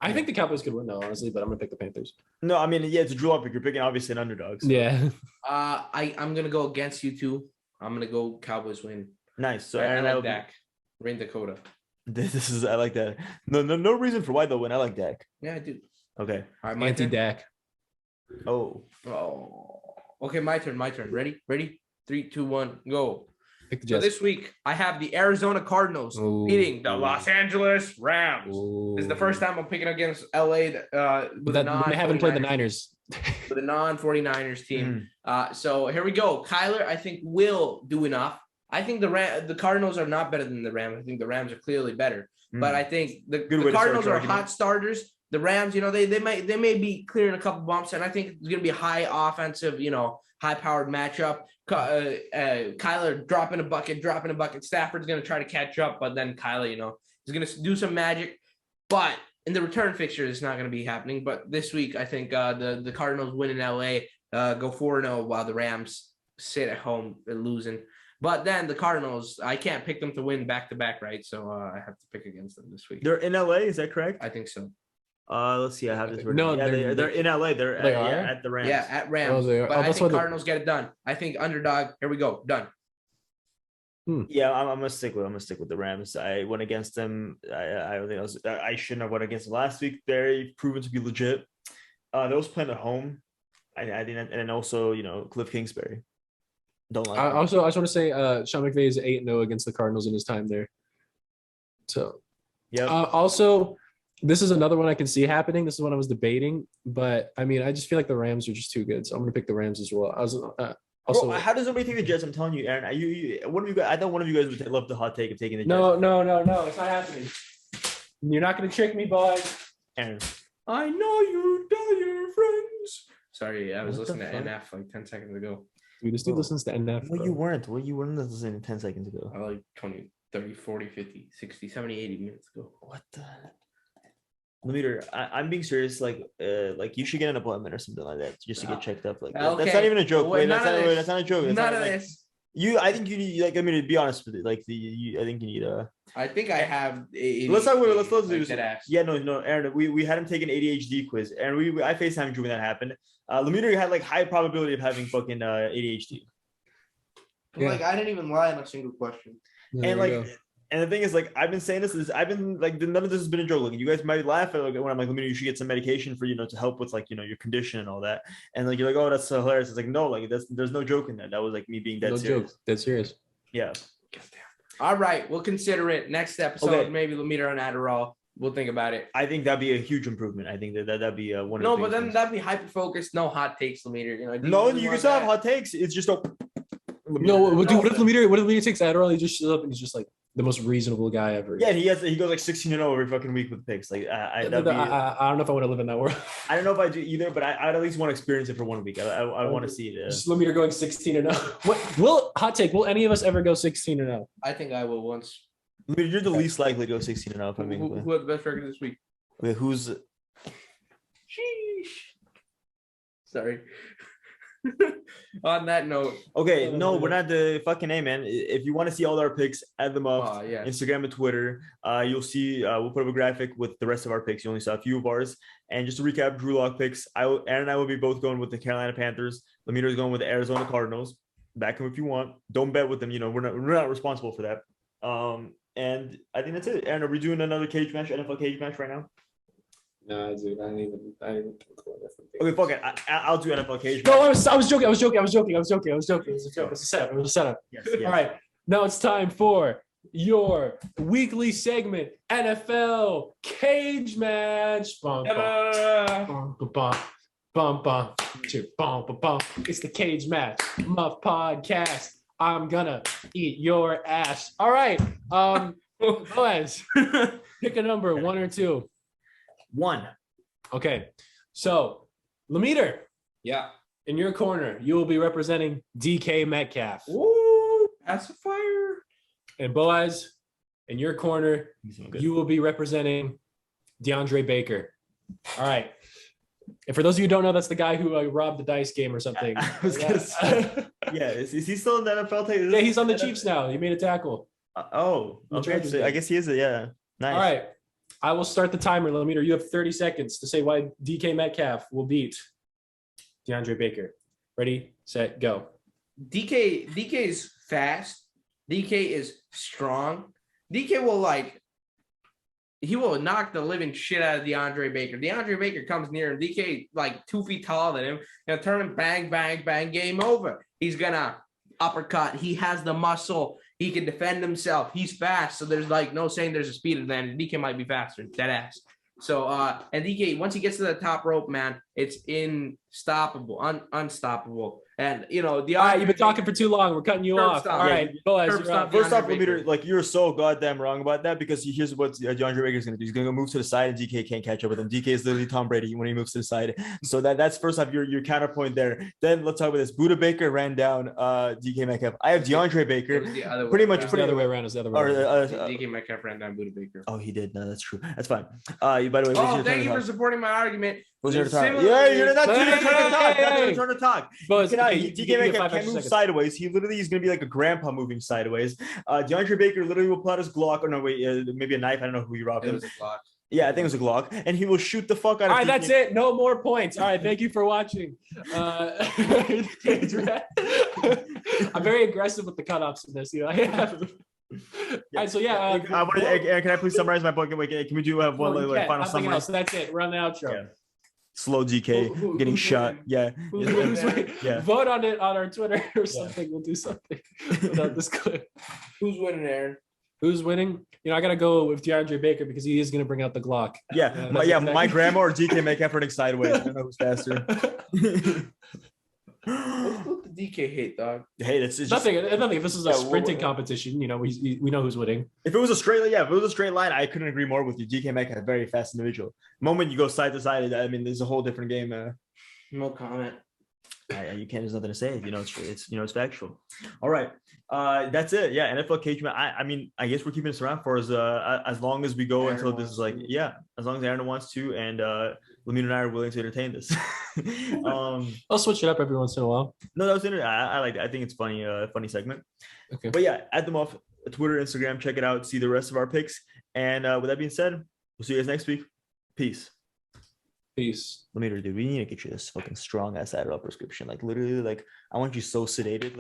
I think the Cowboys could win though, honestly, but I'm gonna pick the Panthers. No, I mean, yeah, it's a Drew Lock pick. You're picking obviously an underdog. So. Yeah. I'm gonna go against you two. I'm gonna go Cowboys win. Nice. So I Aaron, like Dak. Rain Dakota. I like that. No reason for why they'll win. I like Dak. Yeah, I do. Okay. All right, Anti-Dak. Oh. Okay, my turn. Ready? 3, 2, 1, go. Pick the So Jets. this week I have the Arizona Cardinals beating the Los Angeles Rams. This is the first time I'm picking against LA with they haven't played the Niners. With a non-49ers team. So here we go. Kyler, I think, will do enough. I think the Cardinals are not better than the Rams. I think the Rams are clearly better. But I think the Cardinals are hot starters. The Rams, they may be clearing a couple bumps, and I think it's going to be a high offensive, high-powered matchup. Kyler dropping a bucket. Stafford's going to try to catch up, but then Kyler, is going to do some magic. But in the return fixture, it's not going to be happening. But this week, I think the Cardinals win in LA, go 4-0, while the Rams sit at home and losing. But then the Cardinals, I can't pick them to win back-to-back, right? So I have to pick against them this week. They're in LA, is that correct? I think so. Let's see. I have this. No, yeah, they're in LA. They're at the Rams. Yeah, at Rams. But I think Cardinals get it done. I think underdog. Here we go. Done. Yeah, I'm gonna stick with the Rams. I went against them. I think I shouldn't have went against them last week. They've proven to be legit. They was playing at home. I didn't, and also Cliff Kingsbury. Don't like. I just want to say, Sean McVay is 8-0 against the Cardinals in his time there. So, yeah. Also, this is another one I can see happening. This is one I was debating, but I mean, I just feel like the Rams are just too good, so I'm gonna pick the Rams as well. Also, how does nobody take the Jets? I'm telling you, Aaron. One of you guys. I thought one of you guys would love the hot take of taking the Jets. No, it's not happening. You're not gonna trick me, boy. Aaron. I know you tell your friends. Sorry, I was listening to NF like 10 seconds ago. Dude, this dude listens to NF. Well, you weren't listening 10 seconds ago. Like 20, 30, 40, 50, 60, 70, 80 minutes ago. What the? Lemeter, I'm being serious. Like you should get an appointment or something like that just to get checked up. Like okay. That's not even a joke. Wait, that's not a joke. None of this. I think you need. Like, I mean, to be honest with you, I think you need a. I think I have. Let's do this. Yeah, no, Aaron. We had him take an ADHD quiz, and I FaceTimed you when that happened. Lemeter had like high probability of having fucking ADHD. Yeah. Like I didn't even lie on a single question. And the thing is, like, I've been saying this. I've been like, none of this has been a joke. Like, you guys might laugh at when I'm like, Lemeter, you should get some medication for to help with like your condition and all that. And like, you're like, oh, that's so hilarious. It's like, no, like there's no joke in that. That was like me being dead serious. Joke. Dead serious. Yeah. All right, we'll consider it next episode. Okay. Maybe Lemeter on Adderall. We'll think about it. I think that'd be a huge improvement. I think that'd be one. No, but then that'd be hyper focused. No hot takes, Lemeter. No, you can still have hot takes. It's just a. No, what if Lemeter takes Adderall? He just shows up and he's just like the most reasonable guy ever. Yeah, he goes like 16-0 every fucking week with picks. Like I don't know if I want to live in that world. I don't know if I do either, but I'd at least want to experience it for 1 week. I want to see it. Just Lemeter going 16-0. Hot take? Will any of us ever go 16-0? I think I will once. You're the least likely to go 16-0. If I'm who had the best record this week? Okay, who's? Sheesh. Sorry. On that note. Okay, no, we're not the fucking A, man. If you want to see all our picks, add them up. Instagram and Twitter. You'll see. We'll put up a graphic with the rest of our picks. You only saw a few of ours. And just to recap, Drew Lock picks. Aaron and I will be both going with the Carolina Panthers. Lemeter is going with the Arizona Cardinals. Back them if you want. Don't bet with them. We're not responsible for that. And I think that's it. Aaron, are we doing another cage match, NFL cage match right now? Nah, dude, I didn't even think about different things. Okay, fuck it. I'll do NFL occasion. No, I was joking. It was a setup. It was a setup. Yes. All right. Now it's time for your weekly segment, NFL Cage Match. Bum, bum, bum, bum, bum, bum, bum, bum, bum. It's the Cage Match Muff Podcast. I'm gonna eat your ass. All right. Boys, pick a number, 1 or 2. 1. Okay. So, Lemeter. Yeah. In your corner, you will be representing DK Metcalf. Ooh, that's a fire. And Boaz, in your corner, you will be representing DeAndre Baker. All right. And for those of you who don't know, that's the guy who robbed the dice game or something. I was gonna say, yeah. Is he still in the NFL? Yeah, he's on the Chiefs now. He made a tackle. Okay. So I guess he is. Yeah. Nice. All right. I will start the timer, Lemeter. You have 30 seconds to say why DK Metcalf will beat DeAndre Baker. Ready, set, go. DK is fast. DK is strong. DK will he will knock the living shit out of DeAndre Baker. DeAndre Baker comes near him. DK 2 feet taller than him. He'll turn him, bang, bang, bang, game over. He's gonna uppercut. He has the muscle. He can defend himself. He's fast. So there's no saying there's a speed advantage. DK might be faster. Dead ass. So and DK, once he gets to the top rope, man, it's unstoppable. And all right, you've been talking for too long. We're cutting you off. All right, boys. First off, you're so goddamn wrong about that because here's what DeAndre Baker's gonna do. He's gonna move to the side, and DK can't catch up with him. DK is literally Tom Brady when he moves to the side. So that's first off your counterpoint there. Then let's talk about this. Buda Baker ran down DK Metcalf. I have DeAndre Baker. Pretty much the other way around. DK Metcalf ran down Buda Baker. Oh, he did. No, that's true. That's fine. By the way, thank you for supporting my argument. Yeah, you're not your turn to talk. DK Metcalf can't move sideways. He literally is going to be like a grandpa moving sideways. DeAndre Baker literally will pull out his Glock. Or no, wait, maybe a knife. I don't know who he robbed. It was a Glock. Yeah, I think it was a Glock. And he will shoot the fuck out of All right, that's it. No more points. All right, thank you for watching. I'm very aggressive with the cutoffs in this. I have. All right, so can I please summarize my point? Wait, can we do one final summary? So that's it. We're on the outro. Yeah. Slow DK getting shot. Yeah. Vote on it on our Twitter or something. We'll do something without this clip. Who's winning, Aaron? Who's winning? I gotta go with DeAndre Baker because he is gonna bring out the Glock. My grandma or DK Metcalf running sideways. I don't know who's faster. What's the DK hate, dog? Hey, it's nothing. If this is a sprinting competition, we know who's winning. If it was a straight line, I couldn't agree more with you. DK Metcalf, a very fast individual. The moment you go side to side, there's a whole different game. No comment. You can't. There's nothing to say. It's factual. All right, that's it. Yeah, NFL cage match. I guess we're keeping this around for as long as we go Aaron until this is as long as Aaron wants to, and Lamine and I are willing to entertain this. I'll switch it up every once in a while. No, that was interesting. I like it. I think it's funny. Funny segment. Okay. But yeah, at the Muff, Twitter, Instagram, check it out. See the rest of our picks. And with that being said, we'll see you guys next week. Peace. Lamine, dude, we need to get you this fucking strong ass Adderall prescription. Literally, I want you so sedated.